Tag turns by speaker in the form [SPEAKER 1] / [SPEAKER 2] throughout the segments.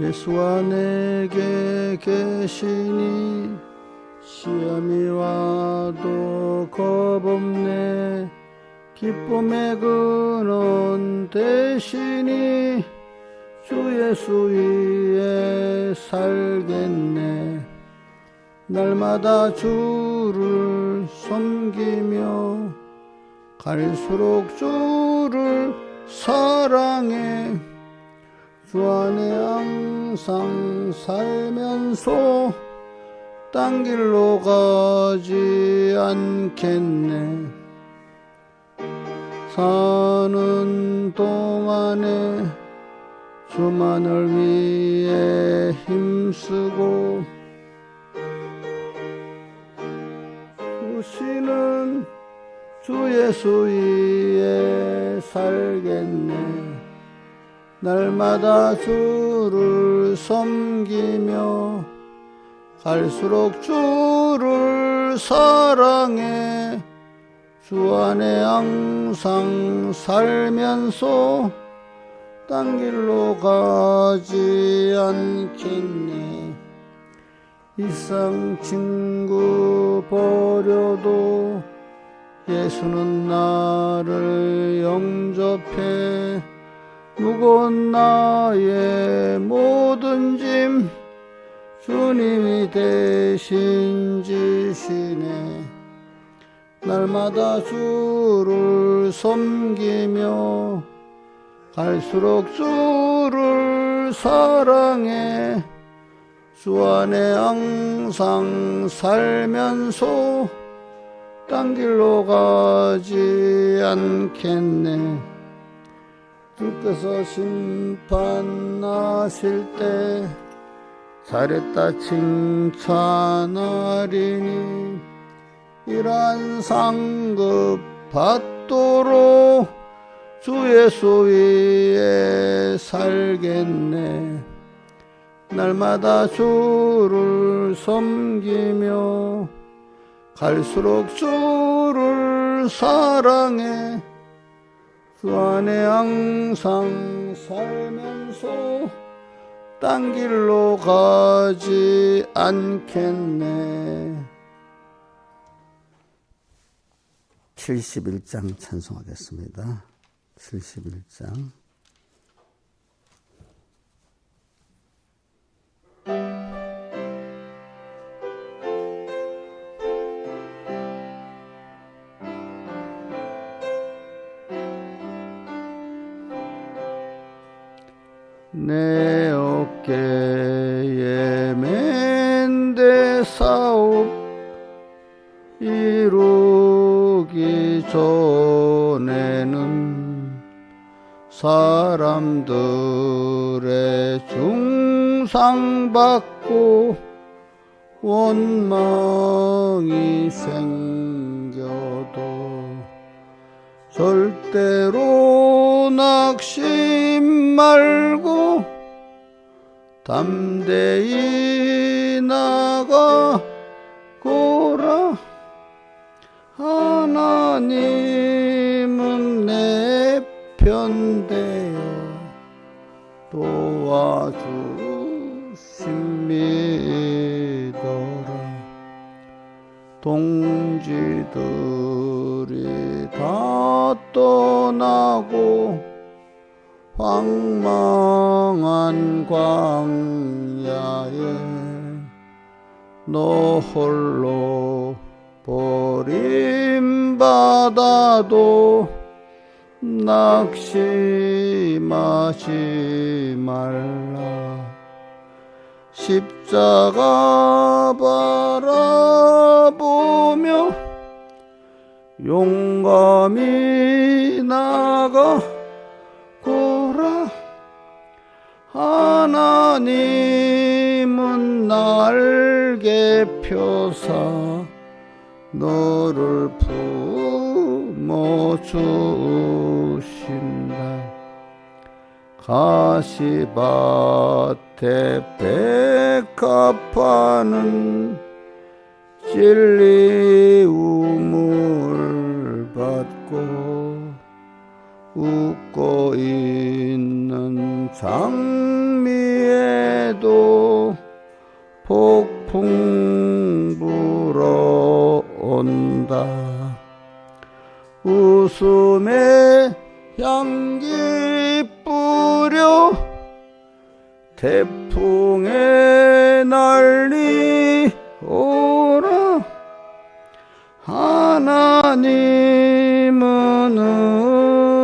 [SPEAKER 1] 예수와 내게 계시니 시험이 와도 겁없네. 기쁨의 근원 되시니 주 예수 위에 살겠네. 날마다 주를 섬기며 갈수록 주를 사랑해. 주 안에 항상 살면서 딴 길로 가지 않겠네. 사는 동안에 주만을 위해 힘쓰고 주시는 주 예수 위에 살겠네. 날마다 주를 섬기며 갈수록 주를 사랑해. 주 안에 항상 살면서 딴 길로 가지 않겠네. 이상 친구 버려도 예수는 나를 영접해. 무거운 나의 모든 짐 주님이 대신 지시네. 날마다 주를 섬기며 갈수록 주를 사랑해. 주 안에 항상 살면서 딴 길로 가지 않겠네. 주께서 심판하실 때 잘했다 칭찬하리니 이러한 상급 받도록 주 예수 위에 살겠네. 날마다 주를 섬기며 갈수록 주를 사랑해. 주 안에 항상 살면서 딴 길로 가지 않겠네. 71장 찬송하겠습니다. 71장. 내 어깨에 맨대 사업 이루기 전에는 사람들의 중상받고 원망이 생겨도 절대로 낙심 말고 담대히 나가거라. 하나님은 내 편 되어 도와주십니더라. 동지들이 다 떠나고 황망한 광야에 너 홀로 버림받아도 낙심하지 말라. 십자가 바라보며 용감히 나가거라. 하나님은 날개 펴사 너를 품어주신다. 가시밭에 백합화는 진리움을 받고 웃고 있는 장미의 밤에도 폭풍 불어온다. 웃음의 향기 뿌려 태풍에 날리오라. 하나님은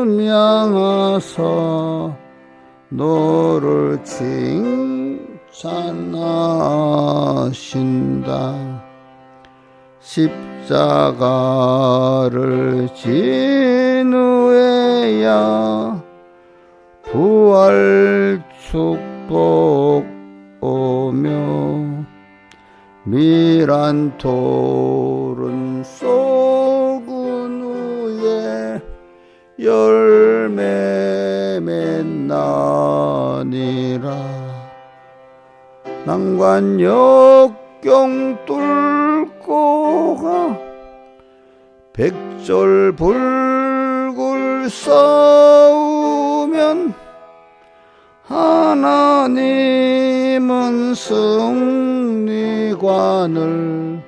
[SPEAKER 1] 음양하사 너를 칭찬하신다. 십자가를 진 후에야 부활 축복 오며 미란 토른 쏟은 후에 열매 맺나니라. 난관 역경 뚫고 가 백절불굴 싸우면 하나님은 승리관을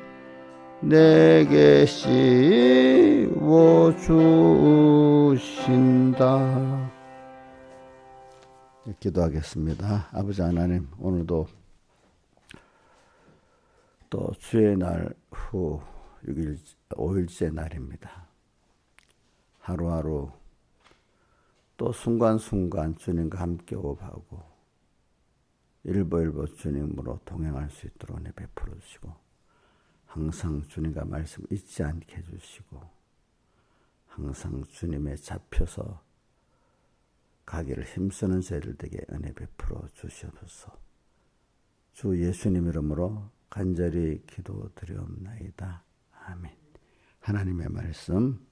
[SPEAKER 1] 내게 씌워주신다. 기도하겠습니다. 아버지 하나님, 오늘도 또 주의 날 후 5일째 날입니다. 하루하루 또 순간순간 주님과 함께 호흡하고 일보일보 주님으로 동행할 수 있도록 은혜 베풀어 주시고, 항상 주님과 말씀 잊지 않게 해주시고, 항상 주님에 잡혀서 가기를 힘쓰는 저희들 에게 은혜 베풀어 주시옵소서. 주 예수님 이름으로 간절히 기도드리옵나이다. 아멘. 하나님의 말씀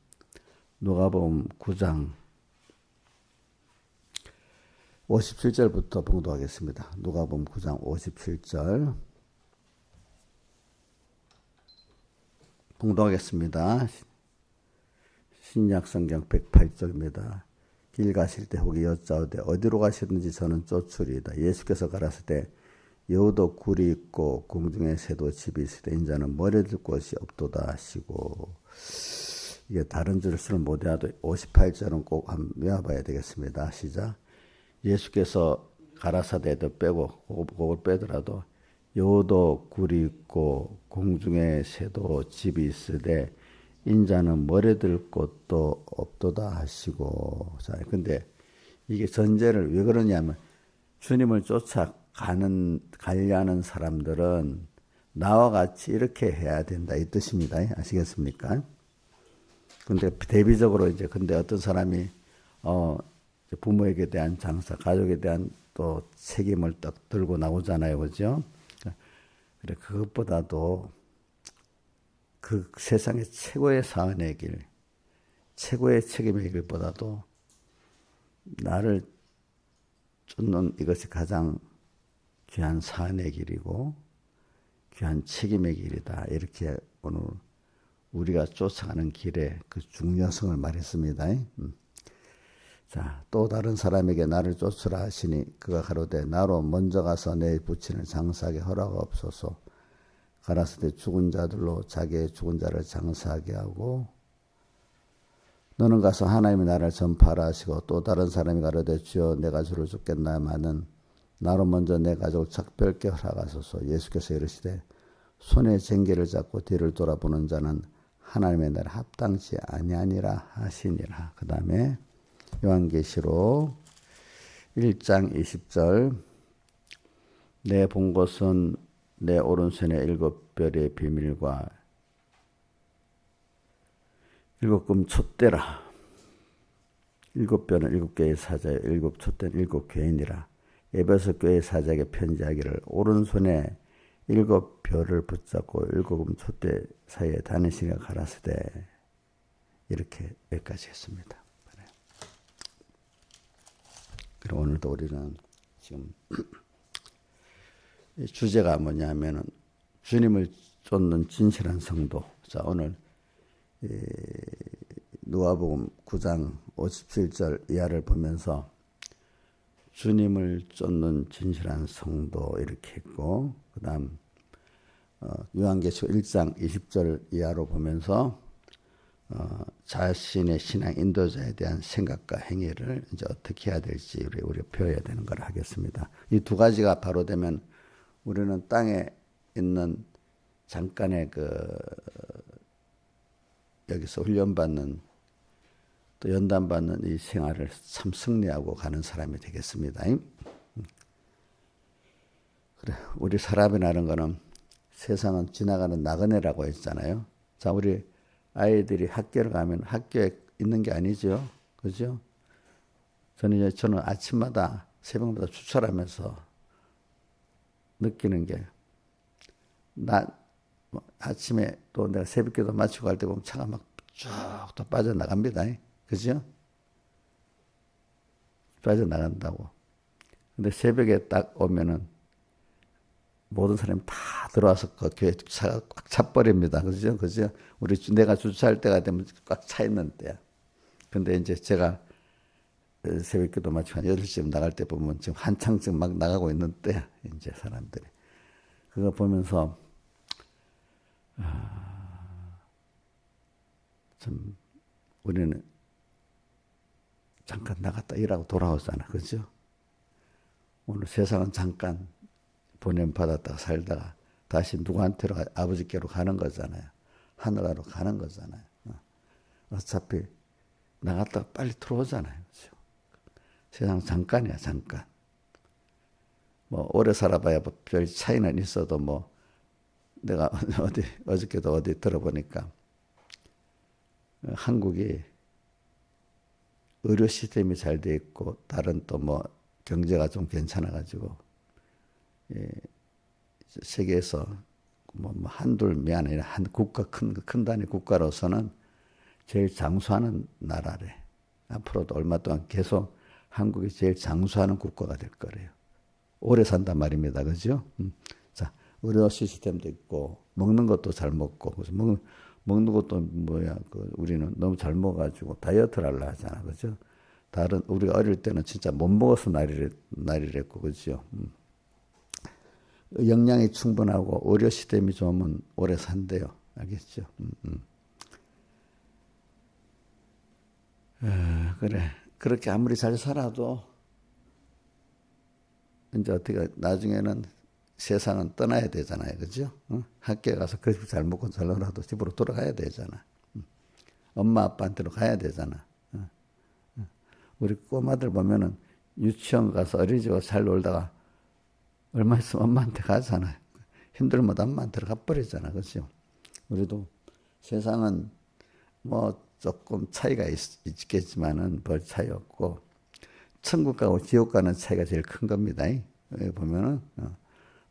[SPEAKER 1] 누가복음 9장 57절부터 봉독하겠습니다. 누가복음 9장 57절 봉독하겠습니다. 신약성경 108쪽입니다. 길 가실 때 혹이 여짜오되 어디로 가시든지 저는 쫓으리이다. 예수께서 가라사대 여우도 굴이 있고 공중에 새도 집이 있으되 인자는 머리둘 곳이 없도다 하시고, 이게 다른 줄을 못해도 58절은 꼭 한번 외워봐야 되겠습니다. 시작. 예수께서 가라사대도 빼고 그걸 빼더라도 여우도 굴이 있고 공중에 새도 집이 있으되 인자는 머리둘 곳도 없도다 하시고. 자, 근데 이게 전제를 왜 그러냐면 주님을 가려는 사람들은 나와 같이 이렇게 해야 된다 이 뜻입니다. 아시겠습니까? 근데 대비적으로 근데 어떤 사람이 부모에게 대한 장사, 가족에 대한 또 책임을 딱 들고 나오잖아요, 그죠? 그래 그것보다도 그 세상의 최고의 사은의 길, 최고의 책임의 길보다도 나를 쫓는 이것이 가장 귀한 사은의 길이고 귀한 책임의 길이다. 이렇게 오늘 우리가 쫓아가는 길의 그 중요성을 말했습니다. 자, 또 다른 사람에게 나를 쫓으라 하시니 그가 가로되 나로 먼저 가서 내 부친을 장사하게 허락하옵소서. 가라사대 죽은 자들로 자기의 죽은 자를 장사하게 하고, 너는 가서 하나님이 나를 전파하라 하시고, 또 다른 사람이 가로되 주여 내가 주를 쫓겠나마는 나로 먼저 내 가족을 작별케 허락하소서. 예수께서 이르시되 손에 쟁기를 잡고 뒤를 돌아보는 자는 하나님의 나라에 합당치 아니하니라 하시니라. 그 다음에 요한계시록 1장 20절 내 본 것은 내 오른손에 7별의 비밀과 7금 촛대라. 7별은 7개의 사자요 7촛대는 7교회니라. 에베소 교회 사자에게 편지하기를 오른손에 7별을 붙잡고 7금 촛대 사이에 다니시니가 가라사대. 이렇게 여기까지 했습니다. 그리고 오늘도 우리는 지금 주제가 뭐냐면은 주님을 쫓는 진실한 성도. 자, 오늘 누가복음 9장 57절 이하를 보면서 주님을 쫓는 진실한 성도 이렇게 했고, 그 다음 요한계시록 1장 20절 이하로 보면서 자신의 신앙 인도자에 대한 생각과 행위를 이제 어떻게 해야 될지 우리 배워야 되는 걸 하겠습니다. 이 두 가지가 바로 되면 우리는 땅에 있는 잠깐의 여기서 훈련받는 또 연단받는 이 생활을 참 승리하고 가는 사람이 되겠습니다. 그래, 우리 사람이라는 거는 세상은 지나가는 나그네라고 했잖아요. 자, 우리 아이들이 학교를 가면 학교에 있는 게 아니죠. 그죠? 저는 아침마다 새벽마다 주철하면서 느끼는 게, 아침에 또 내가 새벽기도 마치고 갈 때 보면 차가 막 쭉 또 빠져나갑니다. 그죠? 빠져나간다고. 근데 새벽에 딱 오면은 모든 사람이 다 들어와서 그 교회 차가 꽉 차버립니다. 그죠? 그죠? 내가 주차할 때가 되면 꽉 차 있는 때야. 근데 이제 제가 새벽 기도 마치고 한 8시쯤 나갈 때 보면 지금 한창 지금 막 나가고 있는 때야. 이제 사람들이. 그거 보면서, 참, 우리는 잠깐 나갔다 일하고 돌아오잖아. 그죠? 오늘 세상은 잠깐 보냄받았다가 살다가 다시 누구한테로 아버지께로 가는 거잖아요. 하늘나라로 가는 거잖아요. 어차피 나갔다가 빨리 들어오잖아요. 그렇죠? 세상 잠깐이야, 잠깐. 뭐 오래 살아봐야 뭐 별 차이는 있어도 뭐 내가 어저께도 어디 들어보니까 한국이 의료 시스템이 잘 돼 있고 다른 또 뭐 경제가 좀 괜찮아가지고 세계에서 뭐 한둘이 아니라 한 국가 큰 단위 국가로서는 제일 장수하는 나라래. 앞으로도 얼마 동안 계속 한국이 제일 장수하는 국가가 될 거래요. 오래 산단 말입니다. 그죠? 자, 의료 시스템도 있고 먹는 것도 잘 먹고 그래서 먹는 것도 우리는 너무 잘 먹어가지고 다이어트를 하려 하잖아. 그죠? 우리가 어릴 때는 진짜 못 먹어서 날이랬고, 그죠? 영양이 충분하고 의료 시스템이 좋으면 오래 산대요. 알겠죠? 그래. 그렇게 아무리 잘 살아도 이제 어떻게 나중에는 세상은 떠나야 되잖아요. 그죠? 학교에 가서 그렇게 잘 먹고 잘 놀아도 집으로 돌아가야 되잖아. 엄마 아빠한테로 가야 되잖아. 우리 꼬마들 보면은 유치원 가서 어린이집 가서 잘 놀다가 얼마 있으면 엄마한테 가잖아요. 힘들면 엄마한테 가버리잖아. 그렇죠? 우리도 세상은 뭐 조금 차이가 있겠지만은 별 차이 없고 천국 가고 지옥 가는 차이가 제일 큰 겁니다. 여기 보면은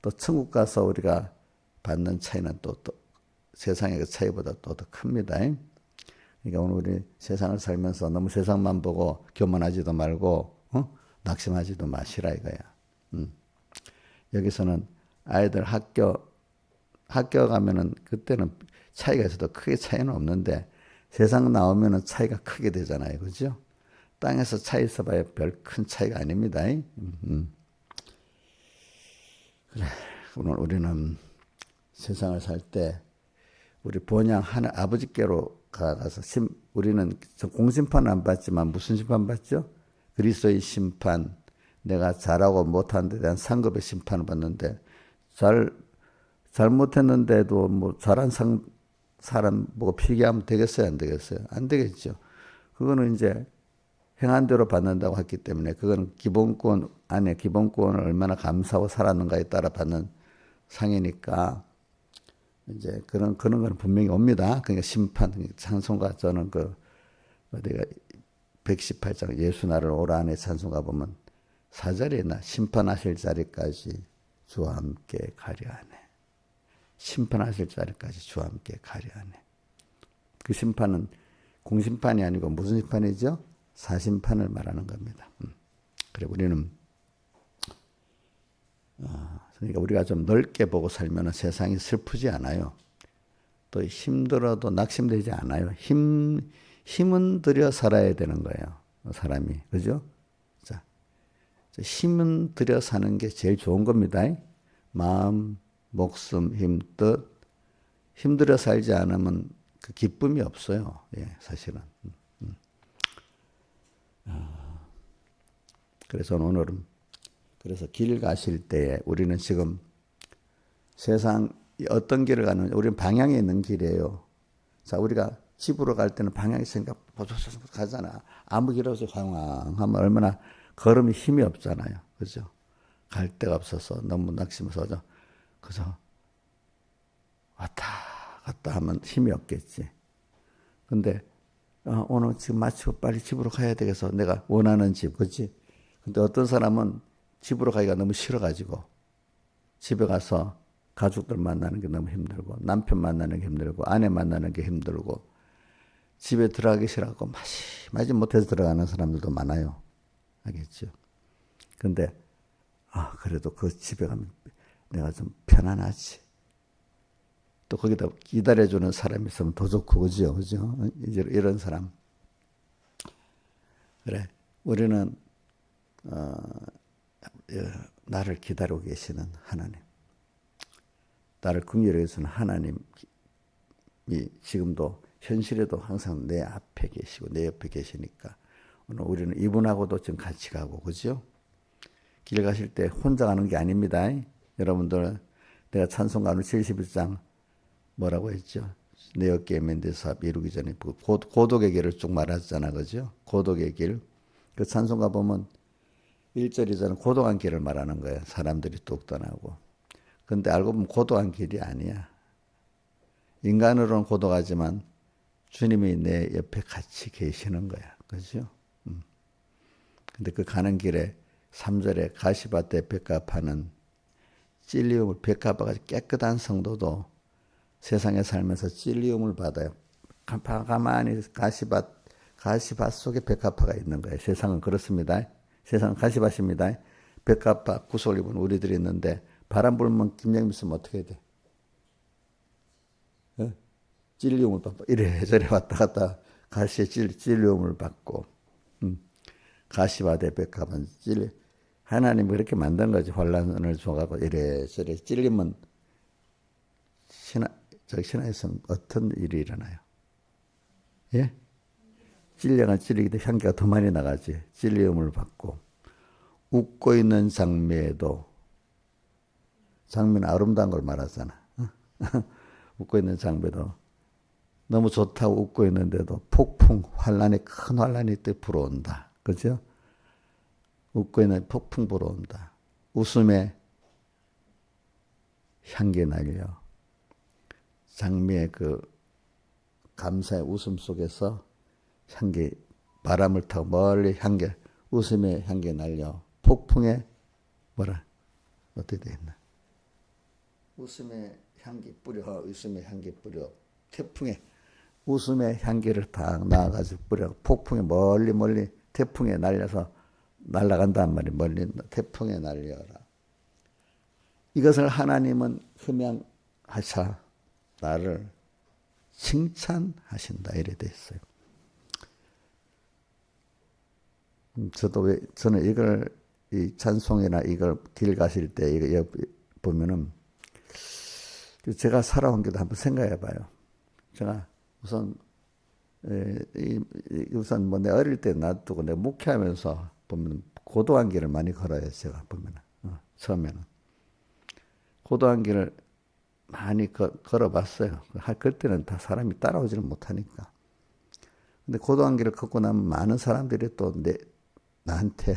[SPEAKER 1] 또 천국 가서 우리가 받는 차이는 또 세상의 그 차이보다 또 더 큽니다. 그러니까 오늘 우리 세상을 살면서 너무 세상만 보고 교만하지도 말고 낙심하지도 마시라 이거야. 여기서는 아이들 학교 가면은 그때는 차이가 있어도 크게 차이는 없는데 세상 나오면은 차이가 크게 되잖아요. 그죠? 땅에서 차이 있어봐야 별 큰 차이가 아닙니다. 그래. 오늘 우리는 세상을 살 때 우리 본향 하늘 아버지께로 가서 우리는 공심판 안 받지만 무슨 심판 받죠? 그리스도의 심판. 내가 잘하고 못한 데 대한 상급의 심판을 받는데 잘못했는데도 뭐 잘한 사람 보고 필기하면 되겠어요? 안 되겠어요? 안 되겠죠. 그거는 이제 행한 대로 받는다고 했기 때문에 그거는 기본권 안에 기본권을 얼마나 감사하고 살았는가에 따라 받는 상이니까 이제 그런 건 분명히 옵니다. 그러니까 심판, 찬송가 저는 어디가 118장 예수 나를 오라 안에 찬송가 보면 4절에 나 심판하실 자리까지 주와 함께 가려 하네. 심판하실 자리까지 주와 함께 가려 하네. 그 심판은 공심판이 아니고 무슨 심판이죠? 사심판을 말하는 겁니다. 그래 우리는 그러니까 우리가 좀 넓게 보고 살면 세상이 슬프지 않아요. 또 힘들어도 낙심되지 않아요. 힘은 들여 살아야 되는 거예요. 사람이. 그죠? 자, 힘은 들여 사는 게 제일 좋은 겁니다. 마음, 목숨, 힘, 뜻. 힘들여 살지 않으면 그 기쁨이 없어요. 예, 사실은. 그래서 오늘은 그래서 길 가실 때에 우리는 지금 세상 어떤 길을 가는 우리는 방향에 있는 길이에요. 자, 우리가 집으로 갈 때는 방향이 있으니까 가잖아. 아무 길 없이 황황하면 얼마나 걸음이 힘이 없잖아요. 그죠? 갈 데가 없어서 너무 낙심해서 그래서 왔다 갔다 하면 힘이 없겠지. 근데 오늘 지금 마치고 빨리 집으로 가야 되겠어. 내가 원하는 집, 그렇지? 근데 어떤 사람은 집으로 가기가 너무 싫어가지고 집에 가서 가족들 만나는 게 너무 힘들고 남편 만나는 게 힘들고 아내 만나는 게 힘들고 집에 들어가기 싫어하고 마지 못해서 들어가는 사람들도 많아요. 알겠죠? 근데 그래도 그 집에 가면 내가 좀 편안하지. 또 거기다 기다려주는 사람이 있으면 더 좋고, 그죠? 그죠? 이런 사람. 그래. 우리는, 나를 기다리고 계시는 하나님. 나를 긍휼히 여기시는 하나님이 지금도 현실에도 항상 내 앞에 계시고 내 옆에 계시니까 오늘 우리는 이분하고도 지금 같이 가고, 그죠? 길 가실 때 혼자 가는 게 아닙니다. 여러분들, 내가 찬송가 오늘 71장 뭐라고 했죠? 내 어깨에 맨대 사업 이루기 전에 고독의 길을 쭉 말하잖아, 그죠? 고독의 길. 그 찬송가 보면 1절, 2절은 고독한 길을 말하는 거예요. 사람들이 뚝 떠나고. 근데 알고 보면 고독한 길이 아니야. 인간으로는 고독하지만 주님이 내 옆에 같이 계시는 거야. 그죠? 근데 그 가는 길에 3절에 가시밭에 백합하는 찔리움을, 백합화가 깨끗한 성도도 세상에 살면서 찔리움을 받아요. 가만히 가시밭 속에 백합화가 있는 거예요. 세상은 그렇습니다. 세상은 가시밭입니다. 백합화 구속을 입은 우리들이 있는데 바람 불면 김장미 있으면 어떻게 돼? 찔리움을 받고 이래저래 왔다 갔다 가시에 찔리움을 받고 가시밭에 백합은 하나님이 그렇게 만든 거지. 환란을 줘가고 이래저래 찔리면 신화에서는 어떤 일이 일어나요? 예? 찔려가 찔리기 때문에 향기가 더 많이 나가지. 찔리움을 받고 웃고 있는 장미에도 장미는 아름다운 걸 말하잖아. 웃고 있는 장미도 너무 좋다고 웃고 있는데도 폭풍 환란이 큰 환란이 또 불어온다. 그죠? 웃고 있는 폭풍 불어온다. 웃음에 향기 날려. 장미의 그 감사의 웃음 속에서 향기, 바람을 타고 멀리 향기, 웃음의 향기 날려. 폭풍에 어떻게 되어 있나? 웃음의 향기 뿌려, 웃음의 향기 뿌려. 태풍에 웃음의 향기를 딱 나와가지고 뿌려. 폭풍에 멀리 태풍에 날려서 날아간단 말이에요. 멀리 태풍에 날려라. 이것을 하나님은 흠양하사 나를 칭찬하신다. 이래 돼 있어요. 저는 이걸, 이 찬송이나 이걸 길 가실 때 이거 보면은 제가 살아온 게도 한번 생각해 봐요. 제가 우선 뭐 내 어릴 때 놔두고 내가 목회하면서 보면 고도한 길을 많이 걸어요. 제가 보면은 처음에는 고도한 길을 많이 걸어봤어요. 그때는 다 사람이 따라오지를 못하니까. 근데 고도한 길을 걷고 나면 많은 사람들이 또 나한테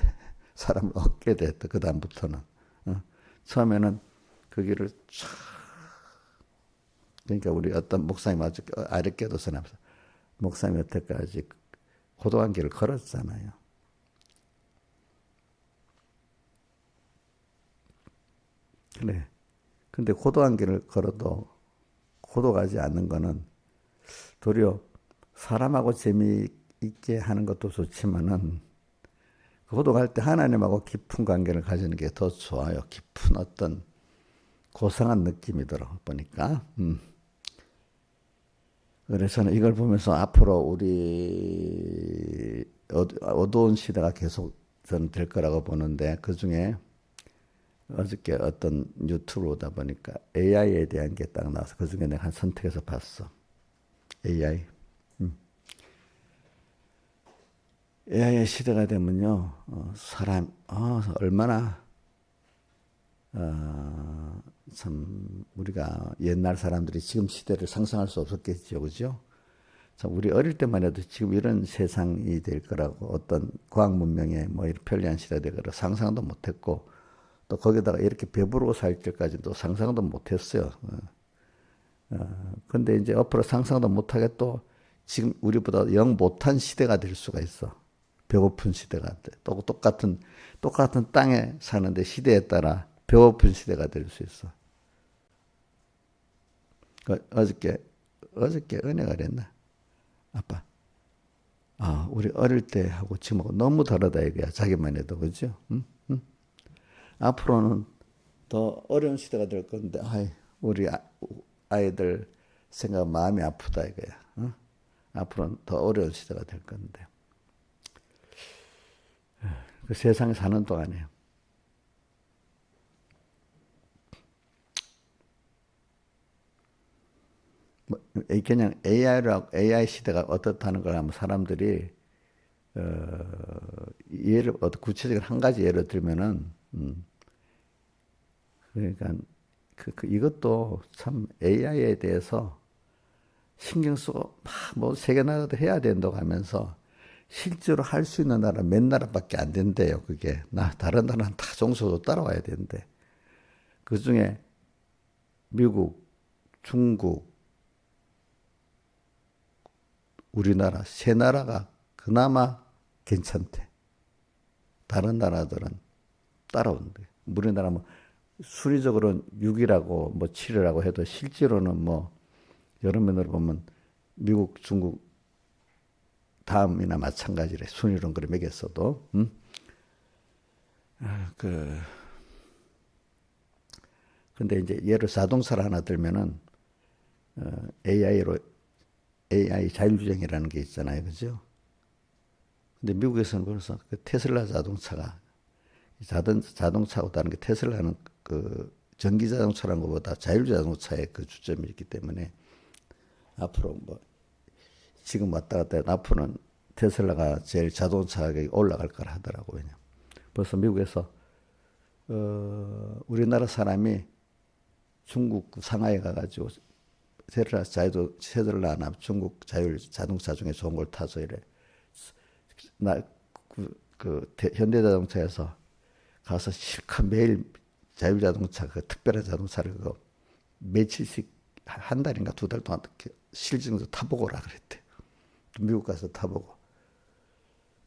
[SPEAKER 1] 사람을 얻게 됐다. 그 다음부터는 처음에는 그 길을 쫙, 그러니까 우리 어떤 목사님 아주 아랫게도 선하면서 목사님 여태까지 고도한 길을 걸었잖아요. 그래. 근데 고도한 길을 걸어도 고도가지 않는 거는 도리어 사람하고 재미있게 하는 것도 좋지만은 고도갈 때 하나님하고 깊은 관계를 가지는 게 더 좋아요. 깊은 어떤 고상한 느낌이 들어 보니까. 그래서 저는 이걸 보면서 앞으로 우리 어두운 시대가 계속 저는 될 거라고 보는데 그중에 어저께 어떤 유튜브를 보다 보니까 AI에 대한 게 딱 나와서 그중에 내가 한 선택해서 봤어. AI. AI의 시대가 되면요, 얼마나, 참, 우리가 옛날 사람들이 지금 시대를 상상할 수 없었겠죠, 그죠? 참, 우리 어릴 때만 해도 지금 이런 세상이 될 거라고 어떤 과학 문명에 뭐 이런 편리한 시대가 될 거라고 상상도 못 했고, 또 거기다가 이렇게 배부르고 살 때까지도 상상도 못 했어요. 근데 이제 앞으로 상상도 못하게 또 지금 우리보다 영 못한 시대가 될 수가 있어. 배고픈 시대가 돼. 또 똑같은 땅에 사는데 시대에 따라 배고픈 시대가 될 수 있어. 어저께 은혜가 그랬나? 아빠, 우리 어릴 때 하고 지금하고 너무 다르다 이거야. 자기만 해도, 그죠? 응? 응? 앞으로는 더 어려운 시대가 될 건데, 우리 아이들 생각 마음이 아프다 이거야. 응? 앞으로는 더 어려운 시대가 될 건데. 그 세상에 사는 동안에 그냥 AI 시대가 어떻다는 걸 하면 사람들이 구체적인 한 가지 예를 들면은 그러니까 이것도 참 AI에 대해서 신경 쓰고 뭐 세계 나라도 해야 된다고 하면서 실제로 할 수 있는 나라 몇 나라밖에 안 된대요. 그게 다른 나라는 다 종속으로 따라와야 되는데 그 중에 미국, 중국, 우리나라 세 나라가 그나마 괜찮대. 다른 나라들은 따라온대. 우리나라 뭐 수리적으로는 6이라고 뭐 7이라고 해도 실제로는 뭐 여러 면으로 보면 미국, 중국 다음이나 마찬가지래. 순위론 그래 매겼어도. 근데 이제 예를 자동차를 하나 들면은 AI 자율주행이라는 게 있잖아요, 그죠? 근데 미국에서는 벌써 그 테슬라 자동차가 자동차하고 다른 게 테슬라는 그 전기 자동차라는 것보다 자율자동차에 그 주점이 있기 때문에 앞으로 뭐 지금 왔다 갔다 해도 앞으로는 테슬라가 제일 자동차 가격이 올라갈 거라 하더라고요. 왜냐 벌써 미국에서 우리나라 사람이 중국 상하이에 가가지고 테슬라나 중국 자율 자동차 중에 좋은 걸 타서 이래 현대자동차에서 가서 실컷 매일 자율자동차 그 특별한 자동차를 그 며칠씩 한 달인가 두 달 동안 실증도 타보고 오라 그랬대. 미국 가서 타보고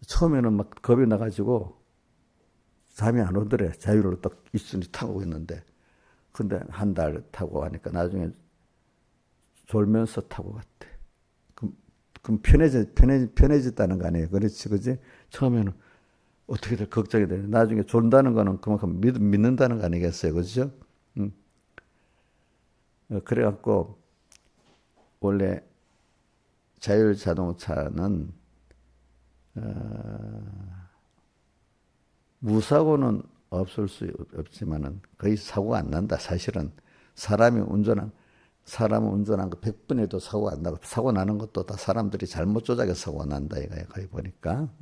[SPEAKER 1] 처음에는 막 겁이 나가지고 잠이 안 오더래. 자율로 딱 이순이 타고 있는데 근데 한 달 타고 하니까 나중에 졸면서 타고 갔대. 그럼 편해졌다는 거 아니에요? 그렇지, 그지? 처음에는 어떻게들 걱정이 되네. 나중에 존다는 거는 그만큼 믿는다는 거 아니겠어요? 그죠? 그래갖고, 원래 자율자동차는, 무사고는 없을 수 없지만은 거의 사고가 안 난다. 사실은 사람은 운전한 거 100분에도 사고 안 나고 사고 나는 것도 다 사람들이 잘못 조작해서 사고가 난다 이거야. 거의 보니까.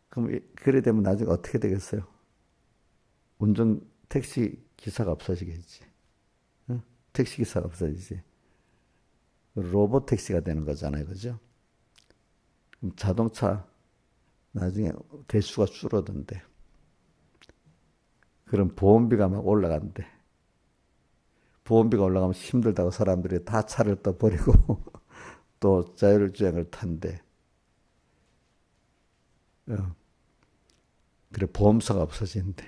[SPEAKER 1] 그럼 그래 되면 나중에 어떻게 되겠어요? 택시 기사가 없어지겠지. 택시 기사가 없어지지. 로봇 택시가 되는 거잖아요. 그죠? 그럼 자동차 나중에 대수가 줄어든대. 그럼 보험비가 막 올라간대. 보험비가 올라가면 힘들다고 사람들이 다 차를 또 버리고 또 자율주행을 탄대. 그래 보험사가 없어진대.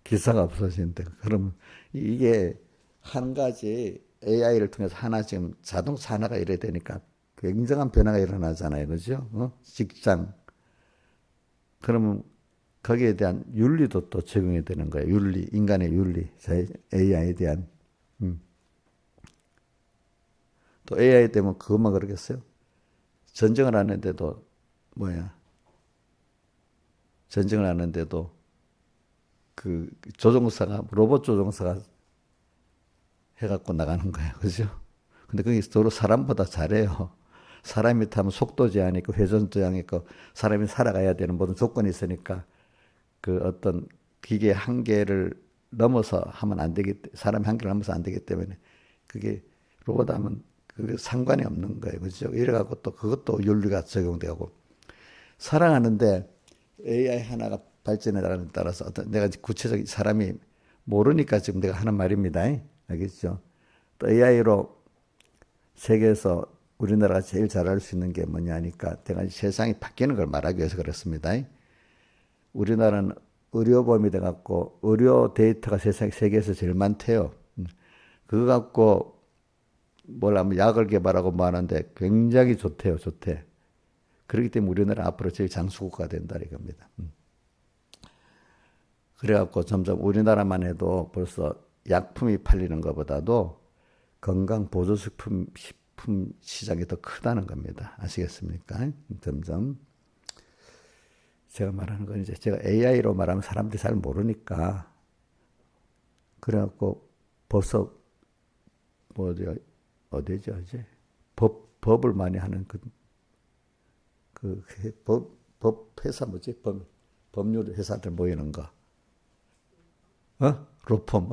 [SPEAKER 1] 기사가 없어진대. 그러면 이게 한 가지 AI를 통해서 하나 지금 자동차 하나가 이래 되니까 굉장한 변화가 일어나잖아요. 그죠? 직장. 그러면 거기에 대한 윤리도 또 적용이 되는 거예요. 윤리, 인간의 윤리, AI에 대한. 또 AI 때문에 그것만 그러겠어요? 전쟁을 하는데도 뭐야, 전쟁을 하는데도 그 조종사가, 로봇 조종사가 해갖고 나가는 거예요. 그죠? 근데 그게 서로 사람보다 잘해요. 사람이 타면 속도 제한이 있고 회전 제한이 있고 사람이 살아가야 되는 모든 조건이 있으니까 그 어떤 기계 한계를 넘어서 하면 안 되기, 사람의 한계를 넘어서 안 되기 때문에 그게 로봇 하면 그게 상관이 없는 거예요. 그죠? 이래갖고 또 그것도 윤리가 적용되고 살아가는데 AI 하나가 발전해 나가는 데 따라서 어떤 내가 구체적인 사람이 모르니까 지금 내가 하는 말입니다. 알겠죠? 또 AI로 세계에서 우리나라가 제일 잘할 수 있는 게 뭐냐 하니까 제가 세상이 바뀌는 걸 말하기 위해서 그렇습니다. 우리나라는 의료보험이 돼갖고 의료 데이터가 세계에서 제일 많대요. 그거 갖고 뭘 하면 약을 개발하고 뭐 하는데 굉장히 좋대요. 좋대. 그렇기 때문에 우리나라 앞으로 제일 장수국가 된다 이겁니다. 그래갖고 점점 우리나라만 해도 벌써 약품이 팔리는 것보다도 건강보조식품 시장이 더 크다는 겁니다. 아시겠습니까? 점점. 제가 말하는 건 이제 제가 AI로 말하면 사람들이 잘 모르니까 그래갖고 벌써 어디죠 이제 법을 많이 하는 법 회사 뭐지? 법률 회사들 모이는 거. 로펌.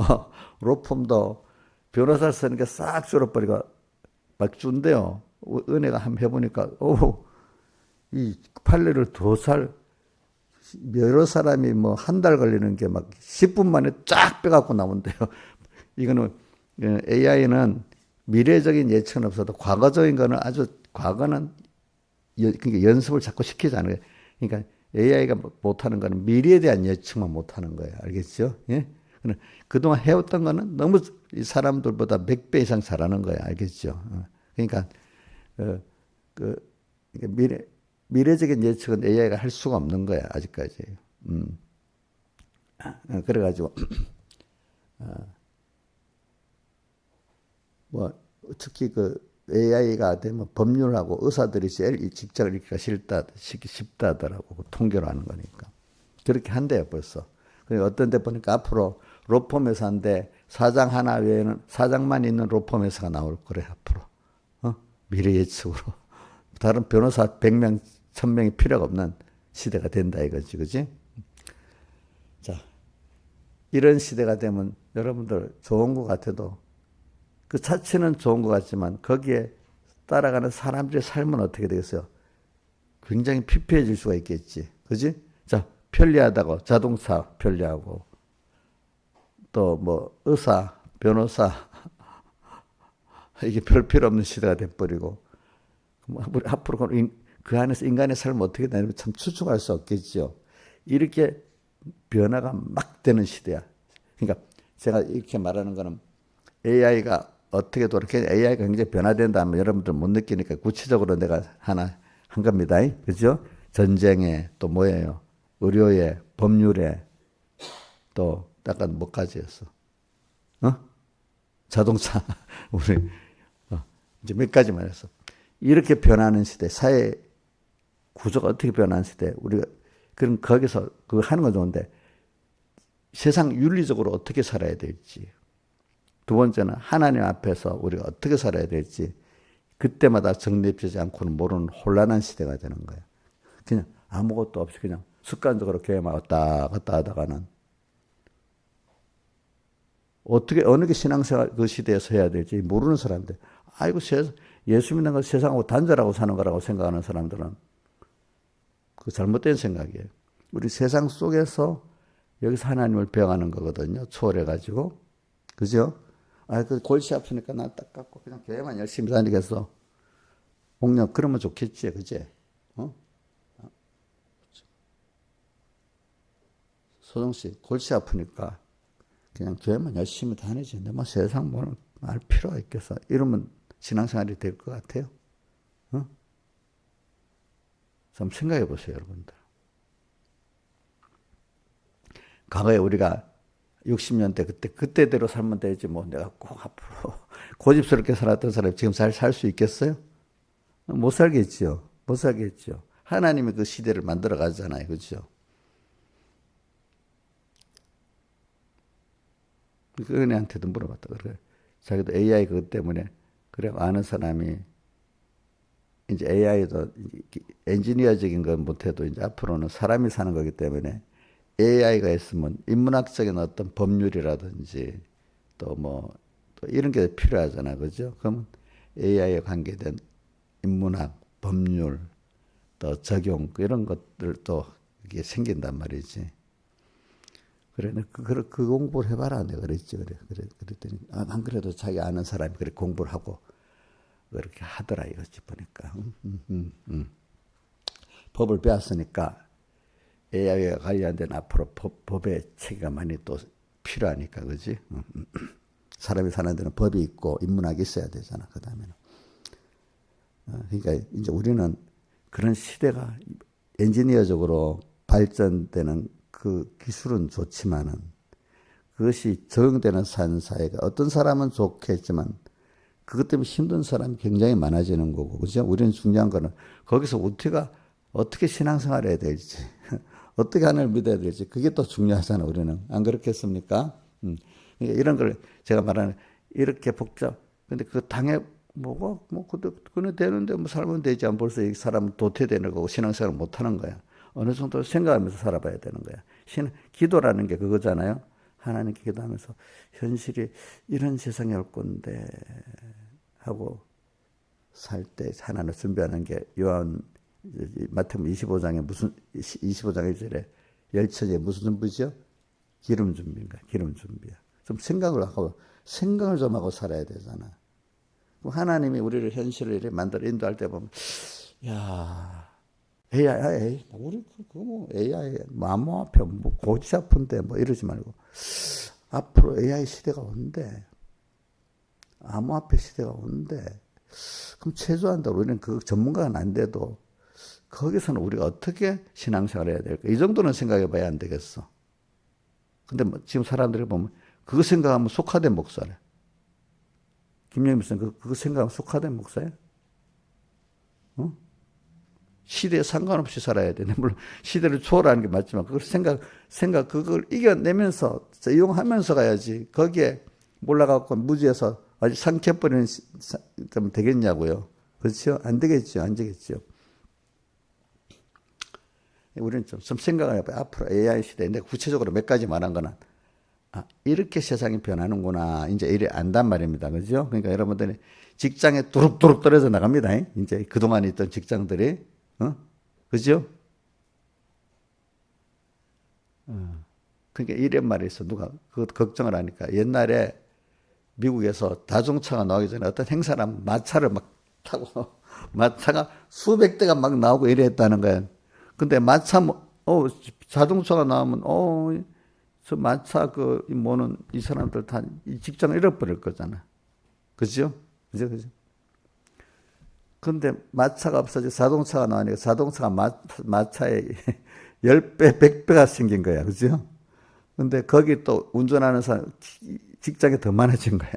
[SPEAKER 1] 로펌도 변호사 쓰는 게 싹 줄어버리고 막 준대요. 은혜가 한번 해보니까, 이 판례를 여러 사람이 뭐 한 달 걸리는 게 막 10분 만에 쫙 빼갖고 나온대요. 이거는 AI는 미래적인 예측은 없어도 과거적인 거는 과거는 그러니까 연습을 자꾸 시키자는 거예요. 그러니까 AI가 못하는 거는 미래에 대한 예측만 못하는 거예요. 알겠죠? 예? 그동안 해왔던 거는 너무 사람들보다 100배 이상 잘하는 거예요. 알겠죠? 그러니까, 미래적인 예측은 AI가 할 수가 없는 거야. 아직까지. 그래가지고, 특히 AI가 되면 법률하고 의사들이 제일 직장을 잃기가 쉽다 하더라고. 통계로 하는 거니까. 그렇게 한대요, 벌써. 어떤 데 보니까 앞으로 로펌 회사인데 사장 하나 외에는 사장만 있는 로펌 회사가 나올 거래, 앞으로. 미래 예측으로. 다른 변호사 100명, 1000명이 필요가 없는 시대가 된다 이거지, 그지? 자, 이런 시대가 되면 여러분들 좋은 것 같아도 그 자체는 좋은 것 같지만 거기에 따라가는 사람들의 삶은 어떻게 되겠어요? 굉장히 피폐해질 수가 있겠지. 그지? 자, 편리하다고 자동차 편리하고 또 뭐 의사, 변호사 이게 별 필요 없는 시대가 돼버리고 앞으로 그 안에서 인간의 삶을 어떻게 되냐면 참 추측할 수 없겠죠. 이렇게 변화가 막 되는 시대야. 그러니까 제가 이렇게 말하는 거는 AI가 어떻게 돌아가게 AI가 굉장히 변화된다면 여러분들 못 느끼니까 구체적으로 내가 하나 한 겁니다. 그죠? 전쟁에 또 뭐예요? 의료에, 법률에 또 약간 뭐까지 했어? 자동차 우리 이제 몇 가지만 했어. 이렇게 변하는 시대, 사회 구조가 어떻게 변하는 시대, 우리가 그럼 거기서 그거 하는 건 좋은데 세상 윤리적으로 어떻게 살아야 될지. 두 번째는 하나님 앞에서 우리가 어떻게 살아야 될지 그때마다 정립되지 않고는 모르는 혼란한 시대가 되는 거예요. 그냥 아무것도 없이 그냥 습관적으로 교회만 왔다 갔다 하다가는 어떻게 어느 게 신앙생활 그 시대에서 해야 될지 모르는 사람들. 아이고 예수 믿는 건 세상하고 단절하고 사는 거라고 생각하는 사람들은 그 잘못된 생각이에요. 우리 세상 속에서 여기서 하나님을 배워가는 거거든요. 초월해가지고. 그죠? 그 골치 아프니까 나 딱 깎고 그냥 교회만 열심히 다니겠어. 목련 그러면 좋겠지. 그지? 소정 씨, 골치 아프니까 그냥 교회만 열심히 다니지. 근데 뭐 세상 뭐는 알 필요가 있겠어. 이러면 신앙생활이 될 것 같아요. 좀 생각해 보세요, 여러분들. 과거에 우리가 60년대 그때대로 살면 되지 뭐 내가 꼭 앞으로 고집스럽게 살았던 사람이 지금 잘 살 수 있겠어요? 못 살겠죠. 못 살겠죠. 하나님이 그 시대를 만들어 가잖아요. 그렇죠? 그 은혜한테도 물어봤다. 그래. 자기도 AI 그것 때문에 그래 아는 사람이 이제 AI도 엔지니어적인 건 못해도 이제 앞으로는 사람이 사는 거기 때문에 AI가 있으면 인문학적인 어떤 법률이라든지 또 뭐 또 이런 게 필요하잖아. 그죠? 그럼 AI에 관계된 인문학, 법률, 또 적용 이런 것들도 이게 생긴단 말이지. 그래, 그 공부를 해봐라. 내가 그랬지. 그랬더니, 안 그래도 자기 아는 사람이 그렇게 공부를 하고, 그렇게 하더라, 이거지, 보니까. 법을 배웠으니까, AI와 관련된 앞으로 법의 체계가 많이 또 필요하니까, 그지? 사람이 사는 데는 법이 있고, 인문학이 있어야 되잖아, 그 다음에는. 그러니까, 이제 우리는 그런 시대가 엔지니어적으로 발전되는 그 기술은 좋지만은 그것이 적용되는 사회가 어떤 사람은 좋겠지만 그것 때문에 힘든 사람이 굉장히 많아지는 거고, 그죠? 우리는 중요한 거는 거기서 우리가 어떻게 신앙생활 해야 될지, 어떻게 하나님을 믿어야 될지, 그게 또 중요하잖아, 우리는. 안 그렇겠습니까? 그러니까 이런 걸 제가 말하는 이렇게 근데 그 그네 되는데 뭐 살면 되지. 안 벌써 이 사람은 도태되는 거고 신앙생활을 못 하는 거야. 어느 정도 생각하면서 살아봐야 되는 거야. 기도라는 게 그거잖아요. 하나님께 기도하면서 현실이 이런 세상에 올 건데 하고 살 때 하나님을 준비하는 게 마태복음 25장에 25장 1절에 열처지에 무슨 준비죠? 기름 준비인가? 기름 준비야. 좀 생각을 좀 하고 살아야 되잖아. 하나님이 우리를 현실을 이렇게 만들어 인도할 때 보면, 야, AI, 우리 AI 마모 앞에 뭐 고지 아픈데 뭐 이러지 말고 앞으로 AI 시대가 온대. 암호 앞에 시대가 온대. 그럼 최소한도 우리는 그 전문가는 안 돼도 거기서는 우리가 어떻게 신앙생활을 해야 될까? 이 정도는 생각해봐야 안 되겠어. 근데 뭐 지금 사람들이 보면 그거 생각하면 속화된 목사래. 김영희 목사님 그거 생각하면 속화된 목사야? 어? 시대에 상관없이 살아야 돼. 물론 시대를 초월하는 게 맞지만 그걸 그걸 이겨내면서 이용하면서 가야지. 거기에 몰라갖고 무지해서 아주 삼켜버리는 좀 되겠냐고요. 그렇죠? 안 되겠죠. 안 되겠죠. 우리는 좀 생각을 해봐요. 앞으로 AI 시대인데 구체적으로 몇 가지 말한 거는 이렇게 세상이 변하는구나. 이제 이래 안단 말입니다. 그죠? 그러니까 여러분들이 직장에 두룩두룩 떨어져 나갑니다. 이제 그동안 있던 직장들이. 그죠? 그러니까 이런 말이 있어. 누가 그 걱정을 하니까 옛날에 미국에서 자동차가 나오기 전에 어떤 행사랑 마차를 막 타고 마차가 수백 대가 막 나오고 이래 했다는 거야. 근데 자동차가 나오면 저 마차 이 사람들 다 이 직장을 잃어버릴 거잖아. 그죠? 그죠? 근데 마차가 없어져 자동차가 나오니까 자동차가 마차의 10배, 100배가 생긴 거야. 그죠? 근데 거기 또 운전하는 사람, 직장이 더 많아진 거야.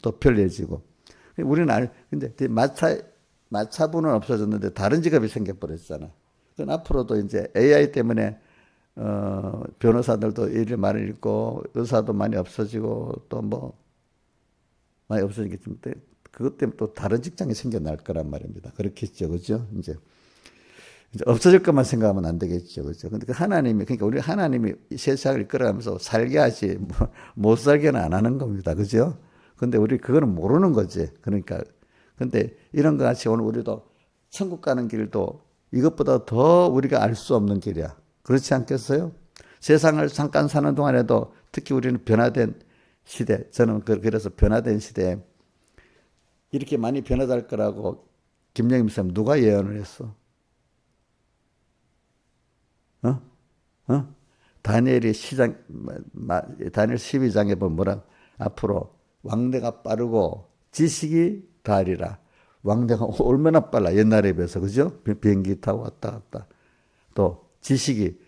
[SPEAKER 1] 또 편리해지고. 근데 마차분은 없어졌는데 다른 직업이 생겨버렸잖아. 그건 앞으로도 이제 AI 때문에, 변호사들도 일이 많이 잃고, 의사도 많이 없어지고, 또 많이 없어지겠지만, 그것 때문에 또 다른 직장이 생겨날 거란 말입니다. 그렇겠죠. 그죠? 이제 없어질 것만 생각하면 안 되겠죠. 그죠? 근데 그러니까 우리 하나님이 세상을 이끌어가면서 살게 하지, 못 살게는 안 하는 겁니다. 그죠? 근데 우리 그거는 모르는 거지. 그러니까. 근데 이런 것 같이 오늘 우리도 천국 가는 길도 이것보다 더 우리가 알 수 없는 길이야. 그렇지 않겠어요? 세상을 잠깐 사는 동안에도 특히 우리는 변화된 시대, 저는 그래서 변화된 시대에 이렇게 많이 변화될 거라고 김영임 목사님 누가 예언을 했어? 다니엘 12장에 보면 앞으로 왕래가 빠르고 지식이 다하리라. 왕래가 얼마나 빨라 옛날에 비해서. 그죠? 비행기 타고 왔다 갔다. 또 지식이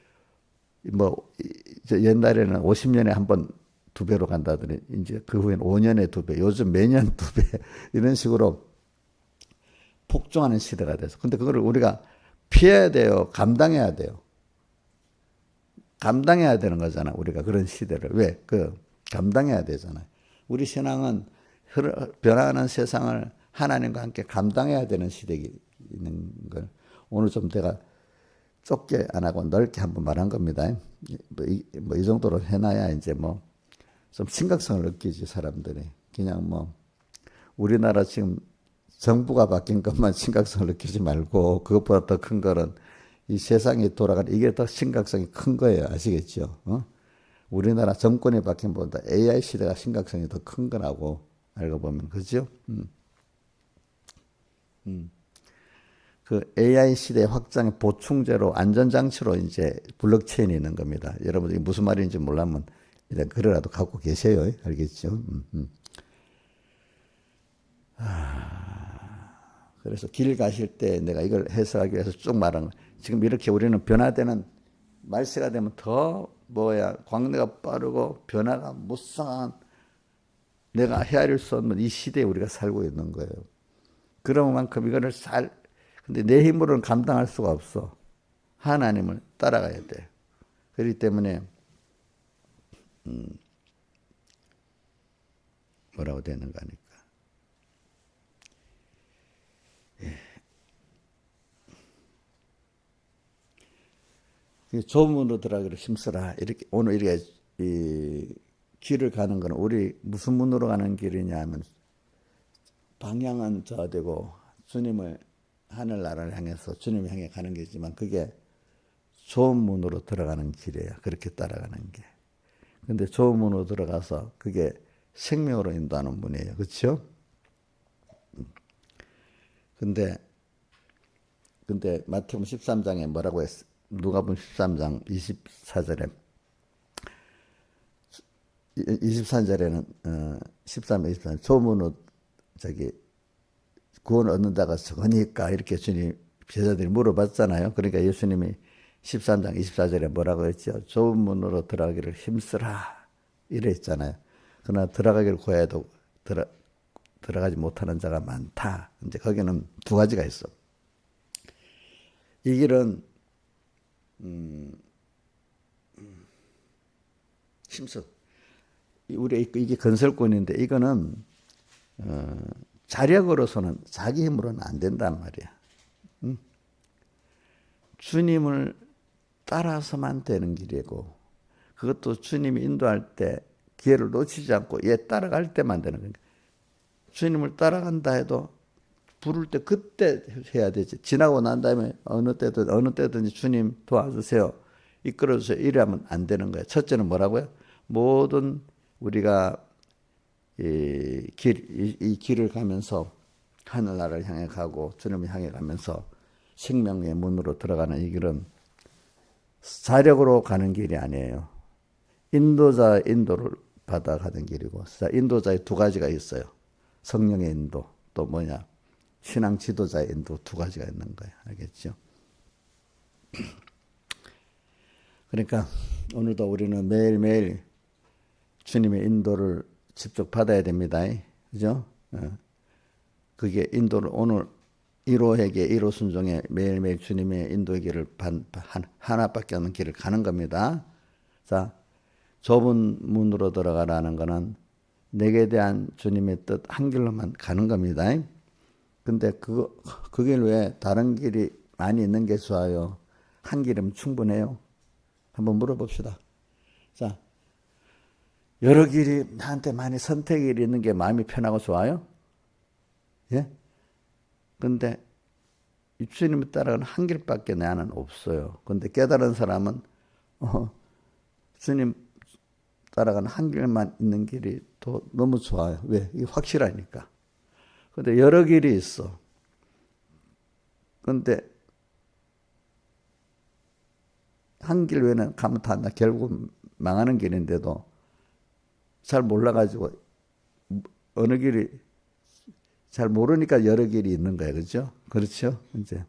[SPEAKER 1] 옛날에는 50년에 한 번 2배로 간다더니 이제 그 후엔 5년에 2배, 요즘 매년 2배 이런 식으로 폭증하는 시대가 돼서. 근데 그거를 우리가 피해야 돼요? 감당해야 돼요? 감당해야 되는 거잖아. 우리가 그런 시대를. 왜? 감당해야 되잖아요. 우리 신앙은 변화하는 세상을 하나님과 함께 감당해야 되는 시대에 있는 걸 오늘 좀 내가 좁게 안 하고 넓게 한번 말한 겁니다. 이 정도로 해놔야 이제 좀 심각성을 느끼지, 사람들이. 그냥 우리나라 지금 정부가 바뀐 것만 심각성을 느끼지 말고, 그것보다 더 큰 거는 이 세상이 돌아가는, 이게 더 심각성이 큰 거예요. 아시겠죠? 우리나라 정권이 바뀐 것보다 AI 시대가 심각성이 더 큰 거라고 알고 보면, 그죠? 그 AI 시대 확장의 보충제로 안전장치로 이제 블록체인이 있는 겁니다. 여러분들이 무슨 말인지 몰라면 일단 그래라도 갖고 계세요. 알겠죠? 그래서 길 가실 때 내가 이걸 해석하기 위해서 쭉 말한 거. 지금 이렇게 우리는 변화되는 말세가 되면 더 광대가 빠르고 변화가 무쌍한 내가 헤아릴 수 없는 이 시대에 우리가 살고 있는 거예요. 그런 만큼 이거를 근데 내 힘으로는 감당할 수가 없어. 하나님을 따라가야 돼. 그렇기 때문에 뭐라고 되는 거니까. 좁은 문으로 들어가기를 힘쓰라. 이렇게 오늘 이렇게 이 길을 가는 거는 우리 무슨 문으로 가는 길이냐 하면 방향은 저되고 주님을 하늘나라를 향해서 주님을 향해 가는 길이지만 그게 좁은 문으로 들어가는 길이에요. 그렇게 따라가는 게. 근데 좁은 문으로 들어가서 그게 생명으로 인도하는 문이에요. 그렇죠? 근데 마태복음 13장에 뭐라고 했어? 누가복음 13장 24절에 13절 24절 소문으로 구원 얻는 자가 적으니까 이렇게 주님 제자들이 물어봤잖아요. 그러니까 예수님이 13장 24절에 뭐라고 했죠? 좁은 문으로 들어가기를 힘쓰라 이랬잖아요. 그러나 들어가기를 구해도 들어가지 못하는 자가 많다. 이제 거기는 두 가지가 있어. 이 길은 힘써. 우리 이게 건설권인데 이거는 자력으로서는 자기 힘으로는 안 된단 말이야. 주님을 따라서만 되는 길이고 그것도 주님이 인도할 때 기회를 놓치지 않고 따라갈 때만 되는 거니까. 주님을 따라간다 해도 부를 때 그때 해야 되지. 지나고 난 다음에 어느 때든지 주님 도와주세요. 이끌어주세요. 이러면 안 되는 거예요. 첫째는 뭐라고요? 모든 우리가 이 길을 가면서 하늘나라를 향해 가고 주님을 향해 가면서 생명의 문으로 들어가는 이 길은 자력으로 가는 길이 아니에요. 인도자의 인도를 받아 가는 길이고, 인도자의 두 가지가 있어요. 성령의 인도, 또 신앙 지도자의 인도 두 가지가 있는 거예요. 알겠죠? 그러니까 오늘도 우리는 매일매일 주님의 인도를 직접 받아야 됩니다. 그죠? 그게 인도를 오늘 1호에게 1호 순종에 매일매일 주님의 인도의 길을 하나밖에 없는 길을 가는 겁니다. 자, 좁은 문으로 들어가라는 거는 내게 대한 주님의 뜻 한 길로만 가는 겁니다. 근데 그 길 외에 다른 길이 많이 있는 게 좋아요? 한 길이면 충분해요? 한번 물어봅시다. 자, 여러 길이 나한테 많이 선택이 있는 게 마음이 편하고 좋아요? 예? 근데 이 주님을 따라가는 한 길밖에 나는 없어요. 근데 깨달은 사람은 주님 따라가는 한 길만 있는 길이 또 너무 좋아요. 왜? 이게 확실하니까. 근데 여러 길이 있어. 근데 한 길 외에는 가면 다 결국 망하는 길인데도 잘 몰라가지고 어느 길이 잘 모르니까 여러 길이 있는 거예요. 그렇죠? 그렇죠? 이제.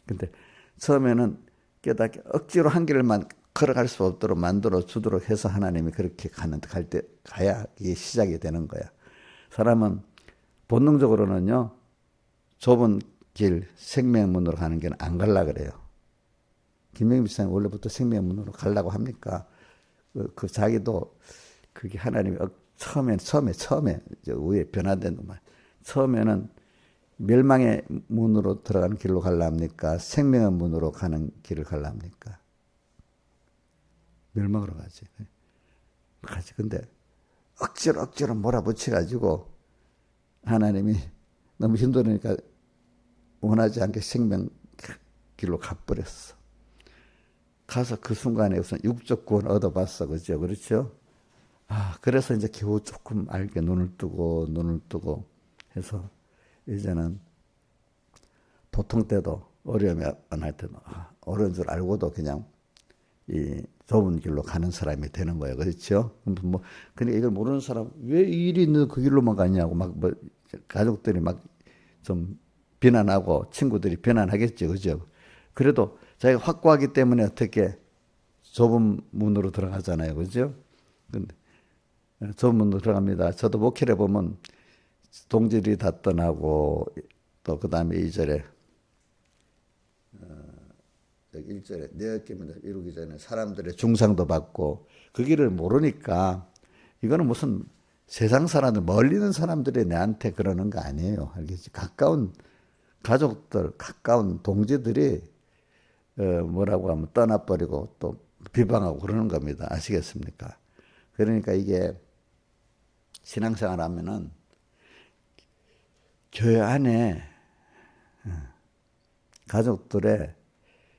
[SPEAKER 1] 근데 처음에는 깨닫게 억지로 한 길만 걸어갈 수 없도록 만들어 주도록 해서 하나님이 그렇게 가야 이게 시작이 되는 거야. 사람은 본능적으로는요, 좁은 길, 생명문으로 가는 길은 안 갈라 그래요. 김영민 집사님 원래부터 생명문으로 가려고 합니까? 그 자기도 그게 하나님이 처음에 저 위에 변화된 말. 처음에는 멸망의 문으로 들어가는 길로 갈라 합니까? 생명의 문으로 가는 길을 갈라 합니까? 멸망으로 가지. 근데 억지로 몰아붙여가지고 하나님이 너무 힘들으니까 원하지 않게 생명 길로 가버렸어. 가서 그 순간에 우선 육적 구원 얻어봤어. 그죠? 그렇죠? 그래서 이제 겨우 조금 알게 눈을 뜨고 해서 이제는 보통 때도 어려움이 안 할 때도 어려운 줄 알고도 그냥 이 좁은 길로 가는 사람이 되는 거예요. 그렇죠? 근데 이걸 모르는 사람 왜 이 일이 있는 그 길로만 가냐고 가족들이 좀 비난하고 친구들이 비난하겠죠. 그죠? 그래도 자기가 확고하기 때문에 어떻게 좁은 문으로 들어가잖아요. 그죠? 근데 좁은 문으로 들어갑니다. 저도 목회를 보면 동질이 다 떠나고 또 그 다음에 2절에 1절에 내 어깨면 이루기 전에 사람들의 중상도 받고 그 길을 모르니까 이거는 무슨 세상 사람들 멀리 있는 사람들이 내한테 그러는 거 아니에요. 알겠지? 가까운 가족들, 가까운 동지들이 뭐라고 하면 떠나버리고 또 비방하고 그러는 겁니다. 아시겠습니까? 그러니까 이게 신앙생활 하면은 교회 안에 가족들의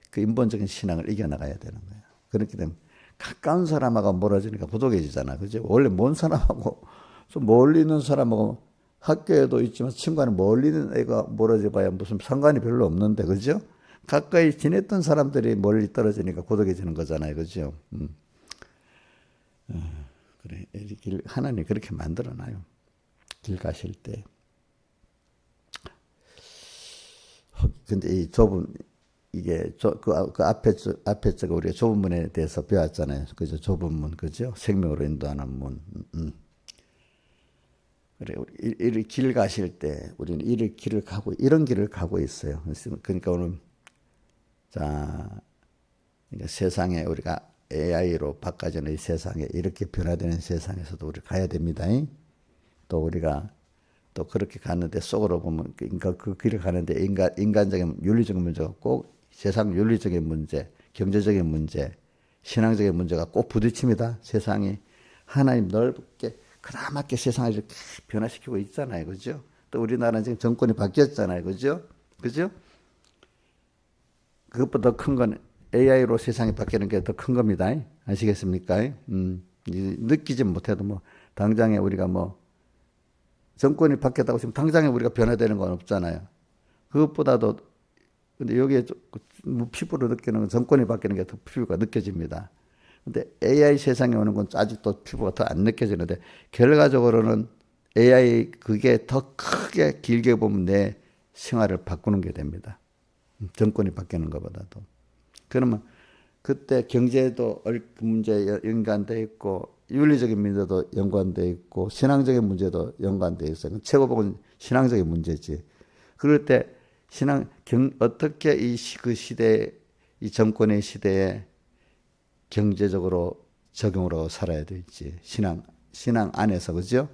[SPEAKER 1] 그 인본적인 신앙을 이겨나가야 되는 거예요. 그렇게 되면 가까운 사람하고 멀어지니까 부족해지잖아. 그죠? 원래 먼 사람하고 좀 멀리 있는 사람하고 학교에도 있지만 친구는 멀리 있는 애가 멀어져 봐야 무슨 상관이 별로 없는데, 그죠? 가까이 지냈던 사람들이 멀리 떨어지니까 고독해지는 거잖아요. 그죠? 그래. 하나님이 그렇게 만들어놔요. 길 가실 때. 근데 이 좁은, 이게, 그 앞에 저거 우리가 좁은 문에 대해서 배웠잖아요. 그죠? 좁은 문, 그죠? 생명으로 인도하는 문. 그래, 우리 길 가실 때, 우리는 이런 길을 가고 있어요. 그러니까 오늘, 그러니까 세상에 우리가 AI로 바꿔지는 이 세상에 이렇게 변화되는 세상에서도 우리 가야 됩니다. 또 우리가 또 그렇게 가는데 속으로 보면 그 길을 가는데 인간적인 윤리적인 문제가 꼭 세상 윤리적인 문제, 경제적인 문제, 신앙적인 문제가 꼭 부딪힙니다. 세상이 하나님 넓게 그나마게 세상을 이렇게 변화시키고 있잖아요. 그죠? 또 우리나라는 지금 정권이 바뀌었잖아요. 그죠? 그죠? 그것보다 더 큰 건 AI로 세상이 바뀌는 게 더 큰 겁니다. 아시겠습니까? 느끼지 못해도 당장에 우리가 정권이 바뀌었다고 지금 당장에 우리가 변화되는 건 없잖아요. 그것보다도, 근데 여기에 피부로 느끼는 건 정권이 바뀌는 게 더 피부가 느껴집니다. 근데 AI 세상에 오는 건 아직도 피부가 더 안 느껴지는데, 결과적으로는 AI 그게 더 크게 길게 보면 내 생활을 바꾸는 게 됩니다. 정권이 바뀌는 것보다도. 그러면 그때 경제도 문제 연관되어 있고, 윤리적인 문제도 연관되어 있고, 신앙적인 문제도 연관되어 있어요. 최고봉은 신앙적인 문제지. 그럴 때 어떻게 그 시대, 이 정권의 시대에 경제적으로 적용을 하고 살아야 될지. 신앙 안에서, 그죠?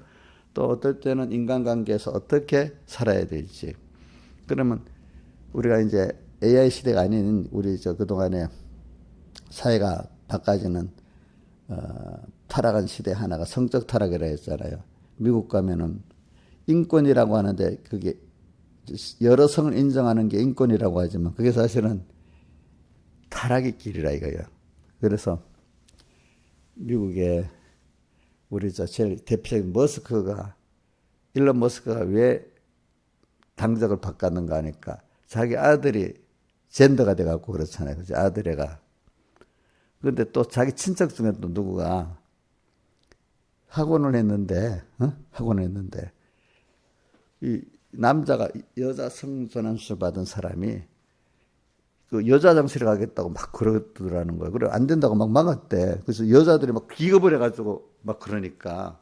[SPEAKER 1] 또 어떨 때는 인간관계에서 어떻게 살아야 될지. 그러면 우리가 이제 AI 시대가 아닌 우리 그동안에 사회가 바꿔지는 타락한 시대 하나가 성적 타락이라 했잖아요. 미국 가면은 인권이라고 하는데 그게 여러 성을 인정하는 게 인권이라고 하지만 그게 사실은 타락의 길이라 이거예요. 그래서 미국에 우리 제일 대표적인 일론 머스크가 왜 당적을 바꿨는가 하니까 자기 아들이 젠더가 돼갖고 그렇잖아요. 그죠? 아들애가. 그런데 또 자기 친척 중에 또 누구가 학원을 했는데, 이 남자가 여자 성전환수 받은 사람이 그 여자 장실에 가겠다고 막 그러더라는 거예요. 그래, 안 된다고 막 막았대. 그래서 여자들이 막 기겁을 해가지고 막 그러니까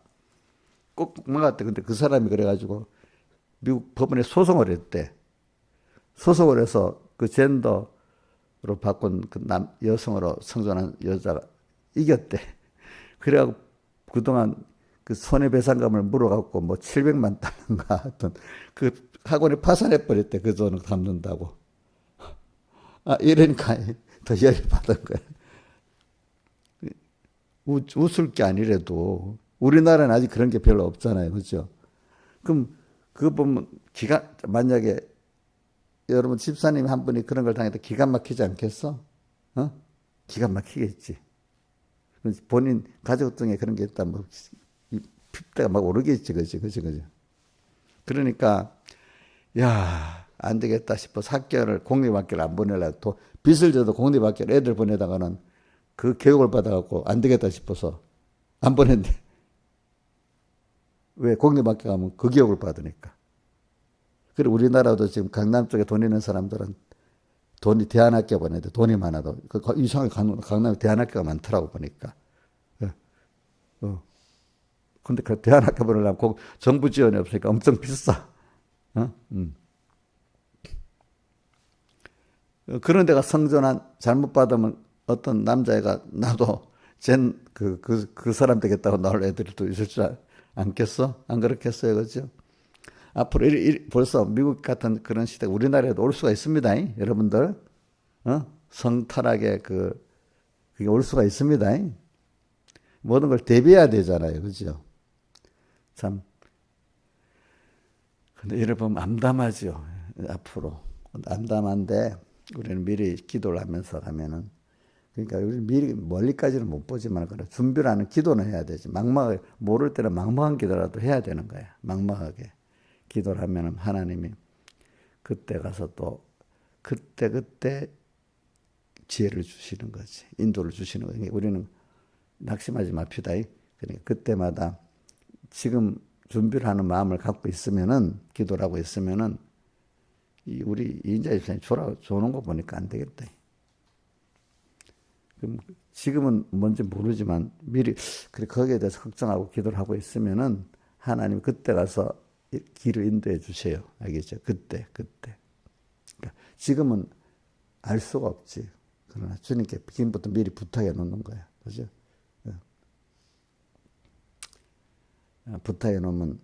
[SPEAKER 1] 꼭 막았대. 근데 그 사람이 그래가지고 미국 법원에 소송을 했대. 소속을 해서 그 젠더로 바꾼 그 여성으로 성전한 여자가 이겼대. 그래갖고 그동안 그 손해배상금을 물어갖고 뭐 700만 달러인가 하여튼 그 학원이 파산해 버렸대. 그 돈을 갚는다고. 아, 이러니까 더 열이 받은 거야. 웃을 게 아니래도 우리나라는 아직 그런 게 별로 없잖아요. 그죠? 그럼 그거 보면 만약에 여러분 집사님 한 분이 그런 걸 당했다 기가 막히지 않겠어? 어? 기가 막히겠지. 본인 가족 중에 그런 게 있다, 뭐, 핏대가 막 오르겠지, 그지. 그러니까, 야, 안 되겠다 싶어서 학교를, 공립학교를 안 보내려고, 빚을 져도 공립학교를 애들 보내다가는 그 교육을 받아갖고 안 되겠다 싶어서 안 보낸대. 왜? 공립학교 가면 그 교육을 받으니까. 그리고 우리나라도 지금 강남 쪽에 돈 있는 사람들은 돈이 대안학교 보내는데 돈이 많아도 이상하게 강남에 대안학교가 많더라고 보니까. 근데 그 대안학교 보내려면 정부 지원이 없으니까 엄청 비싸. 그런 데가 성전한 잘못 받으면 어떤 남자애가 나도 그 사람 되겠다고 나올 애들이 또 있을 줄 않겠어? 안 그렇겠어요, 그죠? 앞으로 벌써 미국 같은 그런 시대가 우리나라에도 올 수가 있습니다, 여러분들. 성탈하게 그게 올 수가 있습니다. 모든 걸 대비해야 되잖아요, 그죠? 참. 근데 여러분 암담하죠, 앞으로. 암담한데 우리는 미리 기도를 하면서 가면은 그러니까 우리 미리 멀리까지는 못 보지만 그래 준비를 하는 기도는 해야 되지. 막막하게 모를 때는 막막한 기도라도 해야 되는 거야. 막막하게 기도를 하면은 하나님이 그때 가서 또 그때 지혜를 주시는 거지. 인도를 주시는 거지. 우리는 낙심하지 맙시다. 그러니까 그때마다 지금 준비를 하는 마음을 갖고 있으면은 기도를 하고 있으면은 우리 이인자 집사님 조는 거 보니까 안 되겠다. 그럼 지금은 뭔지 모르지만 미리 그래 거기에 대해서 걱정하고 기도를 하고 있으면은 하나님 그때 가서 길을 인도해 주세요. 알겠죠? 그때. 그러니까 지금은 알 수가 없지. 그러나 주님께 지금부터 미리 부탁해 놓는 거야. 그죠? 부탁해 놓으면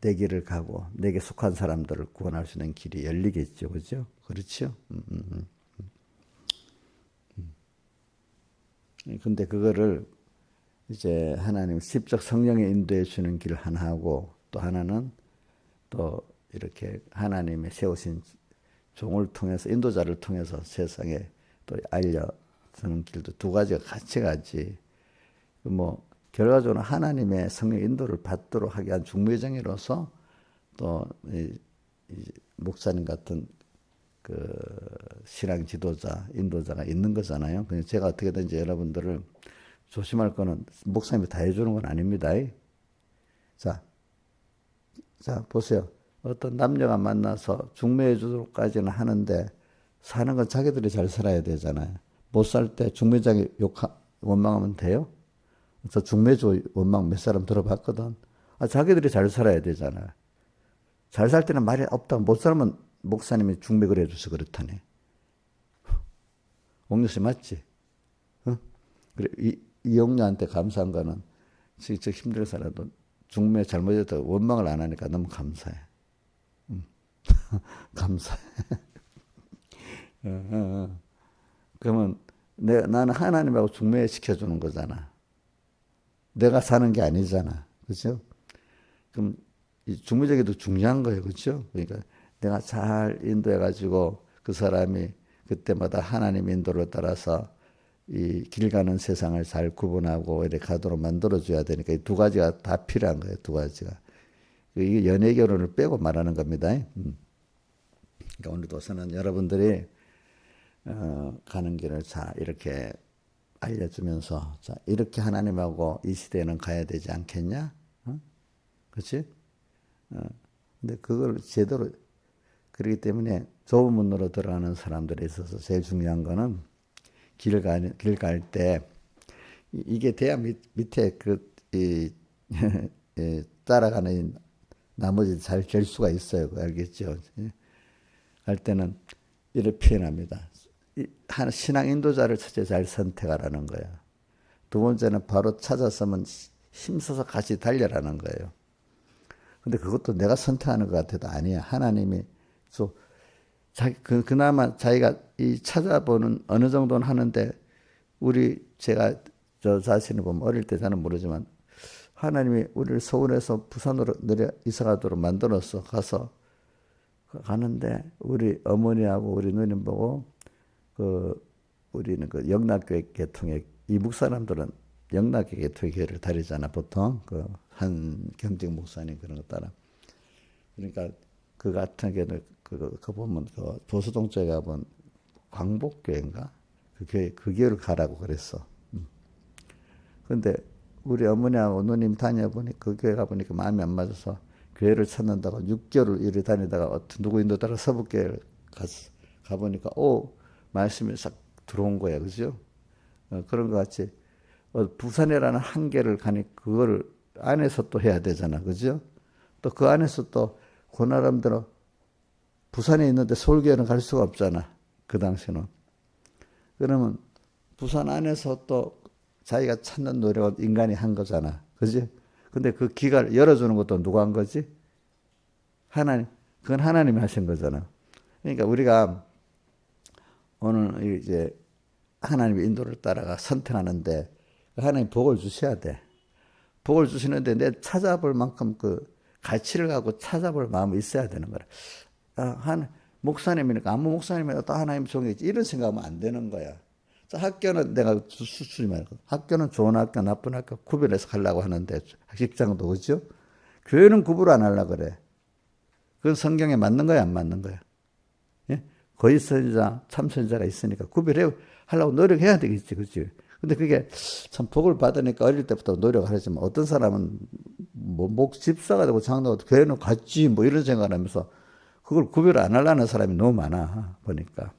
[SPEAKER 1] 내 길을 가고 내게 속한 사람들을 구원할 수 있는 길이 열리겠죠. 그죠? 그렇죠? 근데 그거를 이제 하나님 직접 성령의 인도해 주는 길 하나하고 또 하나는 또 이렇게 하나님의 세우신 종을 통해서 인도자를 통해서 세상에 또 알려주는 길도 두 가지가 같이 가지. 뭐 결과적으로 하나님의 성령 인도를 받도록 하기 위한 중매정이로서 또 이 목사님 같은 그 신앙 지도자, 인도자가 있는 거잖아요. 그냥 제가 어떻게든지 여러분들을 조심할 거는 목사님이 다 해주는 건 아닙니다. 자, 보세요. 어떤 남녀가 만나서 중매해 주도록까지는 하는데 사는 건 자기들이 잘 살아야 되잖아요. 못 살 때 중매장이 원망하면 돼요? 저 중매주 원망 몇 사람 들어봤거든. 자기들이 잘 살아야 되잖아요. 잘 살 때는 말이 없다고 못 살면 목사님이 중매를 해줘서 그렇다네. 옥녀씨 맞지? 그래, 이옥녀한테 감사한 거는 진짜 힘들어서라도 중매 잘못했다고 원망을 안 하니까 너무 감사해. 감사해. 그러면 나는 하나님하고 중매 시켜주는 거잖아. 내가 사는 게 아니잖아. 그죠? 그럼 이 중매적에도 중요한 거예요. 그죠? 그러니까 내가 잘 인도해가지고 그 사람이 그때마다 하나님 인도를 따라서 이 길 가는 세상을 잘 구분하고 이렇게 가도록 만들어줘야 되니까 이 두 가지가 다 필요한 거예요. 두 가지가. 이게 연애 결혼을 빼고 말하는 겁니다. 그러니까 오늘도 저는 여러분들이 가는 길을 자 이렇게 알려주면서 자 이렇게 하나님하고 이 시대에는 가야 되지 않겠냐? 그렇지? 근데 그걸 제대로 그렇기 때문에 좁은 문으로 들어가는 사람들에 있어서 제일 중요한 거는 길 갈 때 이게 돼야 밑에 따라가는 나머지 잘 될 수가 있어요. 알겠죠? 할 때는 이렇게 표현합니다. 신앙 인도자를 첫째 잘 선택하라는 거야. 두 번째는 바로 찾았으면 힘써서 같이 달려라는 거예요. 근데 그것도 내가 선택하는 것 같아도 아니야. 하나님이 그나마 자기가 이 찾아보는 어느 정도는 하는데 제가 저 자신을 보면 어릴 때 저는 모르지만 하나님이 우리를 서울에서 부산으로 내려 이사가도록 만들어서 가는데 우리 어머니하고 우리 누님 보고 우리는 그 영락교회 계통의 이북 사람들은 영락교회 계통의 교회를 다니잖아 보통 한 경직 목사님 그런 거 따라. 그러니까 그 같은 경우는 그 보면 보수동 쪽에 가면 광복교회인가 그 교회를 가라고 그랬어. 근데 우리 어머니하고 누님 다녀보니 그 교회 가보니까 마음이 안 맞아서 교회를 찾는다고 6개월을 이리 다니다가 누구 인도따라 서북교회를 가보니까 말씀이 싹 들어온 거야. 그죠? 그런 것 같이 부산이라는 한계를 가니 그거를 안에서 또 해야 되잖아. 그죠? 또 그 안에서 또 그 나름대로 부산에 있는데 서울교회는 갈 수가 없잖아. 그 당시는. 그러면 부산 안에서 또 자기가 찾는 노력은 인간이 한 거잖아. 그지? 근데 그 기가를 열어주는 것도 누가 한 거지? 하나님. 그건 하나님이 하신 거잖아. 그러니까 우리가 오늘 이제 하나님의 인도를 따라가 선택하는데 하나님 복을 주셔야 돼. 복을 주시는데 내 찾아볼 만큼 그 가치를 갖고 찾아볼 마음이 있어야 되는 거야. 목사님이니까 아무 목사님이라도 하나님 종이지 이런 생각하면 안 되는 거야. 학교는 내가 수술이 말고 학교는 좋은 학교 나쁜 학교 구별해서 가려고 하는데 직장도 그죠? 교회는 구분 안 하려고 그래. 그건 성경에 맞는 거야 안 맞는 거야? 예? 거짓 선지자 참 선지자가 있으니까 구별해 하려고 노력해야 되겠지 그치? 근데 그게 참 복을 받으니까 어릴 때부터 노력을 하지만 어떤 사람은 집사가 되고 장로가 되고 교회는 같지 이런 생각을 하면서 그걸 구별 안 하려는 사람이 너무 많아 보니까.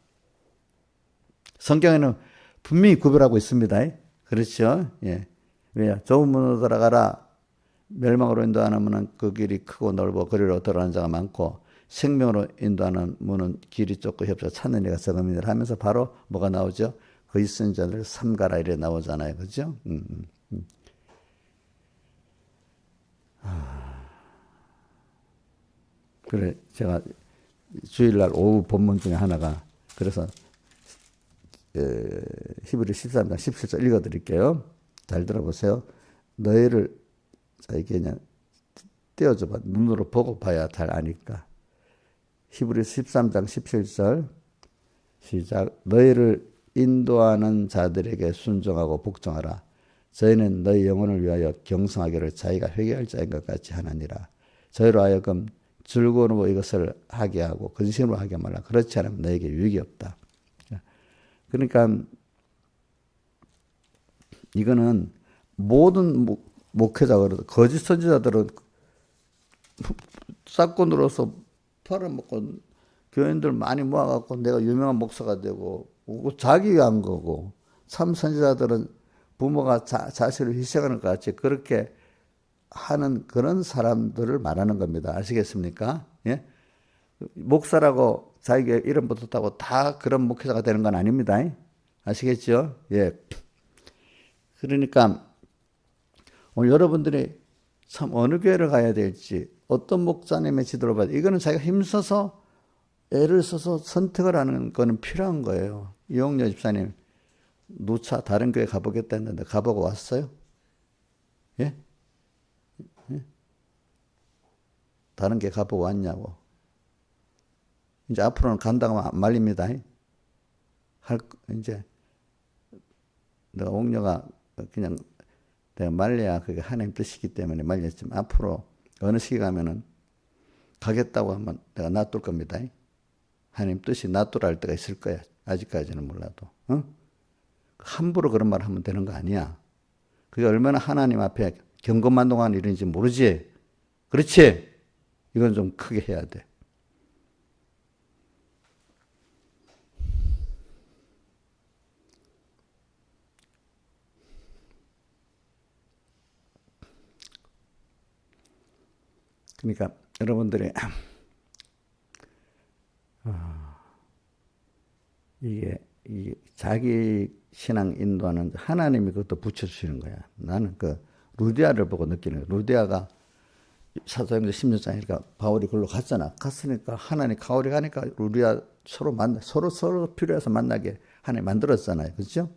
[SPEAKER 1] 성경에는 분명히 구별하고 있습니다. 그렇죠? 예. 왜? 좁은 문으로 들어가라. 멸망으로 인도하는 문은 그 길이 크고 넓어 그리로 들어가는 자가 많고 생명으로 인도하는 문은 길이 좁고 협조 찾는 이가 적음이라 하면서 바로 뭐가 나오죠? 거짓 선지자를 삼가라 이래 나오잖아요. 그죠? 그래 제가 주일날 오후 본문 중에 하나가 그래서 히브리 13장 17절 읽어드릴게요. 잘 들어보세요. 너희를 이게 그냥 떼어줘봐. 눈으로 보고 봐야 잘 아니까. 히브리 13장 17절 시작. 너희를 인도하는 자들에게 순종하고 복종하라. 저희는 너희 영혼을 위하여 경성하기를 자기가 회개할 자인 것 같이 하느니라. 저희로 하여금 즐거움으로 이것을 하게 하고 근심으로 하게 말라. 그렇지 않으면 너에게 유익이 없다. 그러니까 이거는 모든 목회자, 거짓 선지자들은 사건으로서 팔아먹고 교인들 많이 모아갖고 내가 유명한 목사가 되고 자기 위한 거고 참 선지자들은 부모가 자신을 희생하는 것 같이 그렇게 하는 그런 사람들을 말하는 겁니다. 아시겠습니까? 예? 목사라고 자기가 이름 붙었다고 다 그런 목회자가 되는 건 아닙니다. 아시겠죠? 예. 그러니까 오늘 여러분들이 참 어느 교회를 가야 될지 어떤 목사님의 지도를 봐야 돼. 이거는 자기가 힘써서 애를 써서 선택을 하는 거는 필요한 거예요. 이용렬 집사님 누차 다른 교회 가보겠다 했는데 가보고 왔어요? 예? 예? 다른 교회 가보고 왔냐고. 이제 앞으로는 간다고 하면 말립니다. 이제 내가 옥녀가 그냥 내가 말려야 그게 하나님 뜻이기 때문에 말렸지만 앞으로 어느 시기 가면은 가겠다고 하면 내가 놔둘 겁니다. 하나님 뜻이 놔두라 할 때가 있을 거야. 아직까지는 몰라도. 응? 함부로 그런 말 하면 되는 거 아니야. 그게 얼마나 하나님 앞에 경건만동한 일인지 모르지. 그렇지? 이건 좀 크게 해야 돼. 그러니까 여러분들이 이 자기 신앙 인도하는 하나님이 그것도 붙여주시는 거야. 나는 그 루디아를 보고 느끼는 거야. 루디아가 사도행전 16장이니까 바울이 그걸로 갔잖아. 갔으니까 하나님 가오리 가니까 루디아 서로 서로 필요해서 만나게 하나님 만들었잖아요. 그렇죠?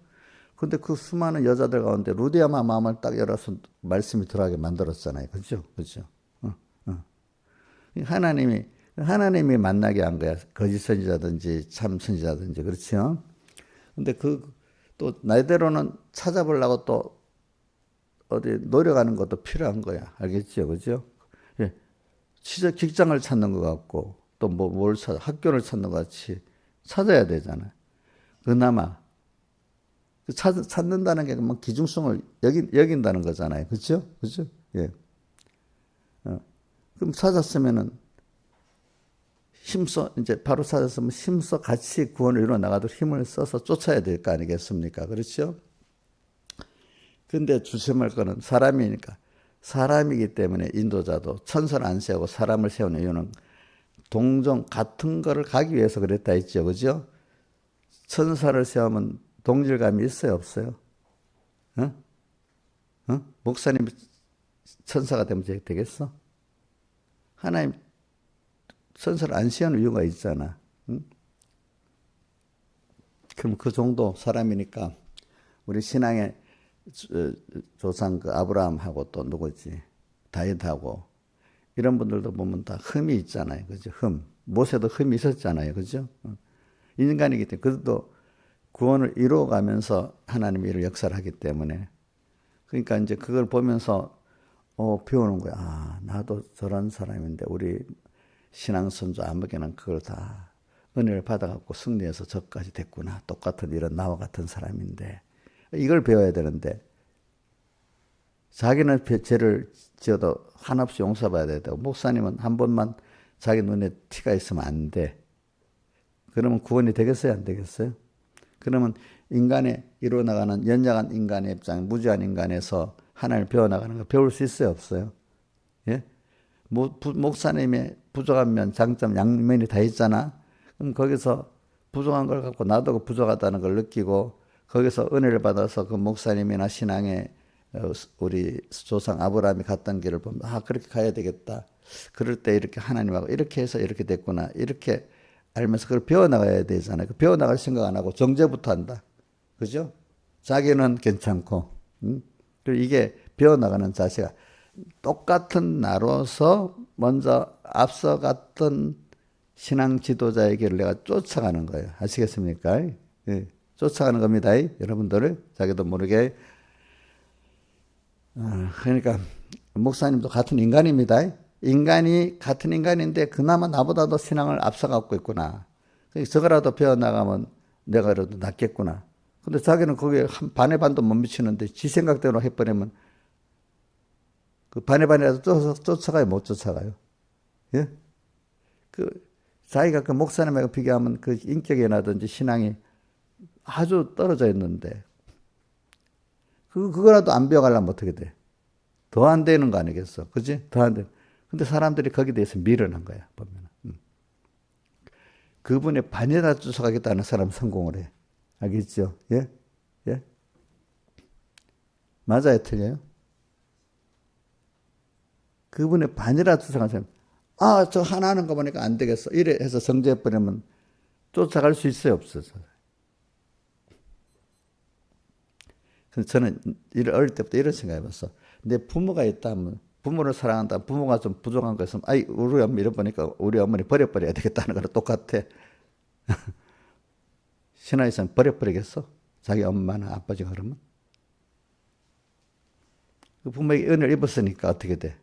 [SPEAKER 1] 근데 그 수많은 여자들 가운데 루디아만 마음을 딱 열어서 말씀이 들어가게 만들었잖아요. 그렇죠? 그렇죠? 하나님이 만나게 한 거야. 거짓 선지자든지 참 선지자든지. 그렇죠? 근데 또 나이대로는 찾아보려고 또 어디 노력하는 것도 필요한 거야. 알겠죠? 그죠? 예. 진짜 직장을 찾는 것 같고, 또 뭘 학교를 찾는 것 같이 찾아야 되잖아. 그나마. 찾는다는 게 뭐 기중성을 여긴다는 거잖아요. 그죠? 그죠? 예. 그럼 찾았으면은 이제 바로 찾았으면 힘써 같이 구원을 이루어 나가도록 힘을 써서 쫓아야 될 거 아니겠습니까? 그렇죠? 근데 조심할 거는 사람이니까. 사람이기 때문에 인도자도 천사를 안 세우고 사람을 세우는 이유는 같은 거를 가기 위해서 그랬다 했죠. 그죠? 천사를 세우면 동질감이 있어요, 없어요? 어? 목사님이 천사가 되면 되겠어? 하나님 천사를 안 세우는 이유가 있잖아. 응? 그럼 그 정도 사람이니까 우리 신앙의 조상 그 아브라함하고 또 누구지? 다윗하고 이런 분들도 보면 다 흠이 있잖아요. 그죠? 모세도 흠이 있었잖아요. 그죠? 인간이기 때문에 그것도 구원을 이루어가면서 하나님이 이를 역사를 하기 때문에 그러니까 이제 그걸 보면서 배우는 거야. 아, 나도 저런 사람인데 우리 신앙선조 아무개는 그걸 다 은혜를 받아갖고 승리해서 저까지 됐구나. 똑같은 이런 나와 같은 사람인데 이걸 배워야 되는데 자기는 죄를 지어도 한없이 용서받아야 되고 목사님은 한 번만 자기 눈에 티가 있으면 안 돼. 그러면 구원이 되겠어요? 안 되겠어요? 그러면 인간의 이루어나가는 연약한 인간의 입장, 무지한 인간에서 하나님을 배워나가는 거 배울 수 있어요? 없어요? 예? 목사님의 부족한 면, 장점, 양면이 다 있잖아? 그럼 거기서 부족한 걸 갖고 나도 그 부족하다는 걸 느끼고 거기서 은혜를 받아서 그 목사님이나 신앙의 우리 조상 아브라함이 갔던 길을 보면 그렇게 가야 되겠다. 그럴 때 이렇게 하나님하고 이렇게 해서 이렇게 됐구나. 이렇게 알면서 그걸 배워나가야 되잖아요. 배워나갈 생각 안 하고 정죄부터 한다. 그죠? 자기는 괜찮고. 그리고 이게 배워나가는 자세가 똑같은 나로서 먼저 앞서갔던 신앙 지도자의 길을 내가 쫓아가는 거예요. 아시겠습니까? 예, 쫓아가는 겁니다. 여러분들을 자기도 모르게. 그러니까 목사님도 같은 인간입니다. 인간이 같은 인간인데 그나마 나보다도 신앙을 앞서가고 있구나. 저거라도 배워나가면 내가 그래도 낫겠구나. 근데 자기는 거기에 반의 반도 못 미치는데 지 생각대로 해버리면 그 반의 반이라도 쫓아가요? 못 쫓아가요? 예? 자기가 그 목사님하고 비교하면 그 인격이라든지 신앙이 아주 떨어져 있는데 그거라도 안 배워가려면 어떻게 돼? 더 안 되는 거 아니겠어? 그지? 더 안 돼. 근데 사람들이 거기에 대해서 미련한 거야, 보면. 그분의 반이라 쫓아가겠다는 사람 성공을 해. 알겠죠? 예? 예? 맞아요, 틀려요? 그분의 반이라 쫓아가는 사람, 저 하나 하는 거 보니까 안 되겠어. 이래 해서 정죄해버리면 쫓아갈 수 있어요, 없어요? 그래서 저는 어릴 때부터 이런 생각 해봤어. 내 부모가 있다면, 부모를 사랑한다. 부모가 좀 부족한 거 있으면, 우리 엄마 잃어보니까 우리 어머니 버려버려야 되겠다는 거랑 똑같아. 신하에서는 버려버리겠어? 자기 엄마나 아빠지가 그러면? 그 부모에게 은혜를 입었으니까 어떻게 돼?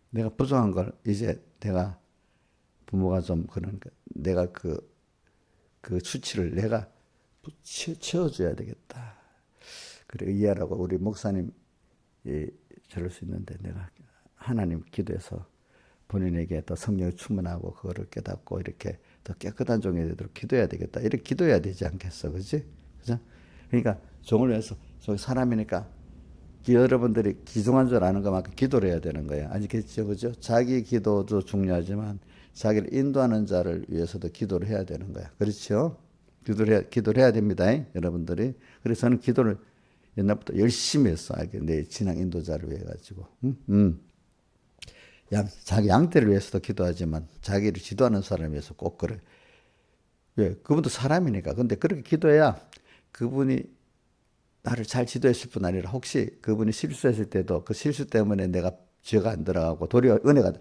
[SPEAKER 1] 내가 부족한 걸 이제 내가 부모가 좀 그러니까 내가 그 수치를 내가 채워줘야 되겠다. 그래 이해하라고 우리 목사님 저럴 수 있는데 내가 하나님 기도해서 본인에게 더 성령이 충만하고 그거를 깨닫고 이렇게 더 깨끗한 종이 되도록 기도해야 되겠다. 이렇게 기도해야 되지 않겠어, 그렇지? 그죠? 그러니까 종을 위해서 사람이니까 여러분들이 기종한 줄 아는 것만큼 기도를 해야 되는 거예요. 아시겠죠, 그죠? 자기 기도도 중요하지만 자기를 인도하는 자를 위해서도 기도를 해야 되는 거야. 그렇죠? 기도를 해야 됩니다. 여러분들이. 그래서 저는 기도를 옛날부터 열심히 했어. 내 신앙 인도자를 위해 가지고. 자기 양떼를 위해서도 기도하지만 자기를 지도하는 사람을 위해서 꼭 그래. 왜? 그분도 사람이니까. 근데 그렇게 기도해야 그분이 나를 잘 지도했을 뿐 아니라 혹시 그분이 실수했을 때도 그 실수 때문에 내가 죄가 안 들어가고 도리어 은혜가,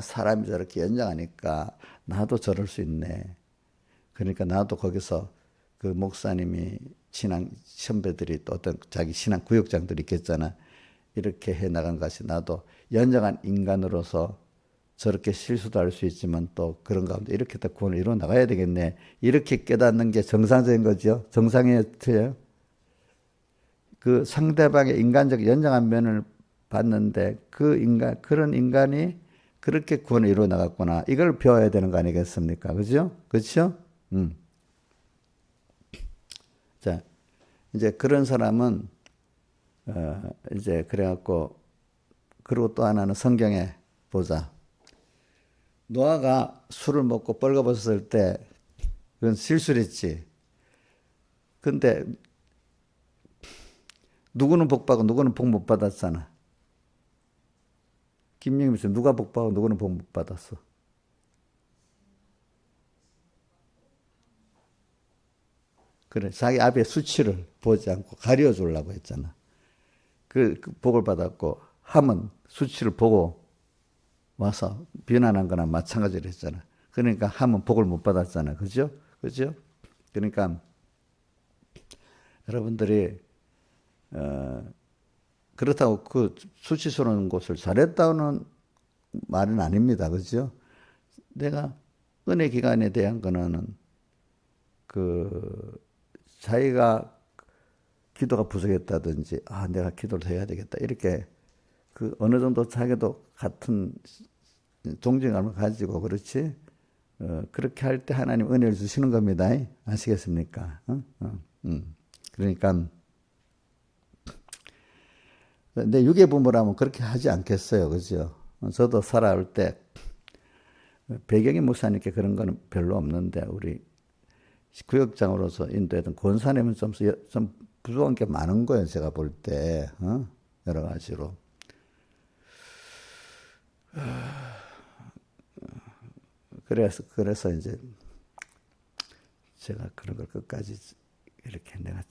[SPEAKER 1] 사람이 저렇게 연장하니까 나도 저럴 수 있네. 그러니까 나도 거기서 그 목사님이 신앙 선배들이 또 어떤 자기 신앙 구역장들이 있겠잖아. 이렇게 해 나간 것이 나도 연장한 인간으로서 저렇게 실수도 할 수 있지만 또 그런 가운데 이렇게 딱 구원을 이루어 나가야 되겠네. 이렇게 깨닫는 게 정상적인 거죠. 정상의 틀려요. 그 상대방의 인간적 연장한 면을 봤는데 그런 인간이 그렇게 구원을 이루어 나갔구나. 이걸 배워야 되는 거 아니겠습니까? 그죠? 그렇죠? 자, 이제 그런 사람은 이제 그래갖고 그리고 또 하나는 성경에 보자. 노아가 술을 먹고 벌거벗었을 때 그건 실수를 했지. 근데 누구는 복 받고 누구는 복 못 받았잖아. 김영임 씨, 누가 복 받고 누구는 복 못 받았어? 그래, 자기 앞에 수치를 보지 않고 가려주려고 했잖아. 그 복을 받았고, 함은 수치를 보고 와서 비난한 거나 마찬가지로 했잖아. 그러니까 함은 복을 못 받았잖아. 그죠? 그죠? 그러니까 여러분들이 그렇다고 그 수치스러운 것을 잘했다는 말은 아닙니다. 그죠? 내가 은혜 기간에 대한 거는 자기가 기도가 부족했다든지, 내가 기도를 더 해야 되겠다. 이렇게 어느 정도 자기도 같은 동정감을 가지고, 그렇지? 그렇게 할 때 하나님 은혜를 주시는 겁니다. 아시겠습니까? 그러니까, 내 육의 부모라면 그렇게 하지 않겠어요. 그죠? 저도 살아올 때, 배경이 목사님께 그런 거는 별로 없는데, 우리 구역장으로서 인도했던 권사님은 좀 부족한 게 많은 거예요. 제가 볼 때. 여러 가지로. 그래서 이제 제가 그런 걸 끝까지 이렇게 내가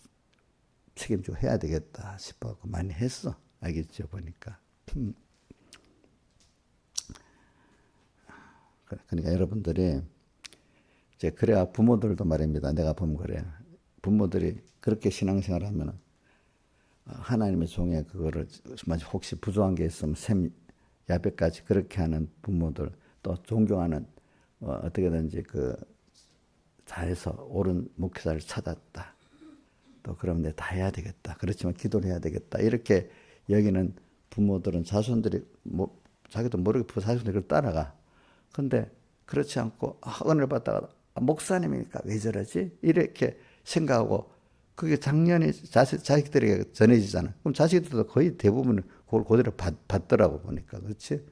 [SPEAKER 1] 책임지고 해야 되겠다 싶어 많이 했어. 알겠죠? 보니까. 그러니까 여러분들이 이제 그래야 부모들도 말입니다. 내가 보면 그래. 부모들이 그렇게 신앙생활 하면 하나님의 종에 그거를 혹시 부족한 게 있으면 야배까지 그렇게 하는 부모들, 또 존경하는 어떻게든지 잘해서 옳은 목회자를 찾았다. 또 그럼 내가 다 해야 되겠다. 그렇지만 기도를 해야 되겠다. 이렇게 여기는 부모들은 자손들이 자기도 모르게 자손들이 그걸 따라가. 근데 그렇지 않고 은혜를 받다가 목사님이니까 왜 저러지? 이렇게 생각하고 그게 당연히 자식들에게 전해지잖아. 그럼 자식들도 거의 대부분 그걸 그대로 받더라고 보니까. 그렇지?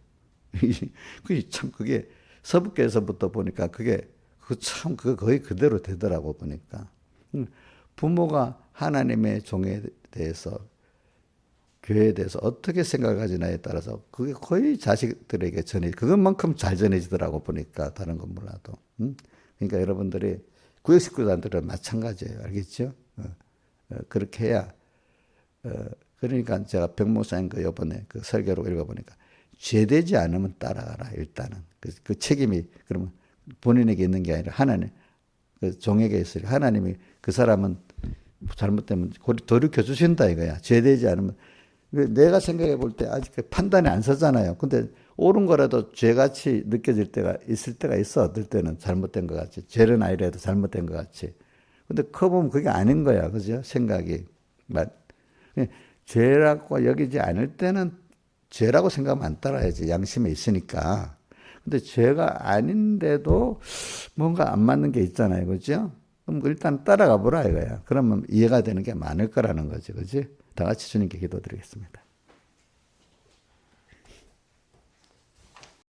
[SPEAKER 1] 그게 서북교에서부터 보니까 그거 거의 그대로 되더라고 보니까. 부모가 하나님의 종에 대해서 교회에 대해서 어떻게 생각을 가지나에 따라서 그게 거의 자식들에게 그것만큼 잘 전해지더라고 보니까 다른 건 몰라도. 그러니까 여러분들이 구역 식구들은 마찬가지예요. 알겠죠? 그렇게 해야. 그러니까 제가 백목사님 이번에 설교로 읽어보니까 죄되지 않으면 따라가라 일단은. 그 책임이 그러면 본인에게 있는 게 아니라 하나님 종에게 있으니까 하나님이 그 사람은 잘못되면 돌이켜 주신다 이거야. 죄되지 않으면. 내가 생각해 볼 때 아직 판단이 안 서잖아요. 근데 옳은 거라도 죄같이 느껴질 때가 있을 때가 있어. 어떨 때는 잘못된 것 같이. 죄는 아니라도 잘못된 것 같이. 근데 커보면 그게 아닌 거야. 그죠? 생각이. 죄라고 여기지 않을 때는 죄라고 생각하면 안 따라야지. 양심에 있으니까. 근데 죄가 아닌데도 뭔가 안 맞는 게 있잖아요. 그죠? 그럼 일단 따라가 보라 이거야. 그러면 이해가 되는 게 많을 거라는 거지. 그지? 다 같이 주님께 기도드리겠습니다.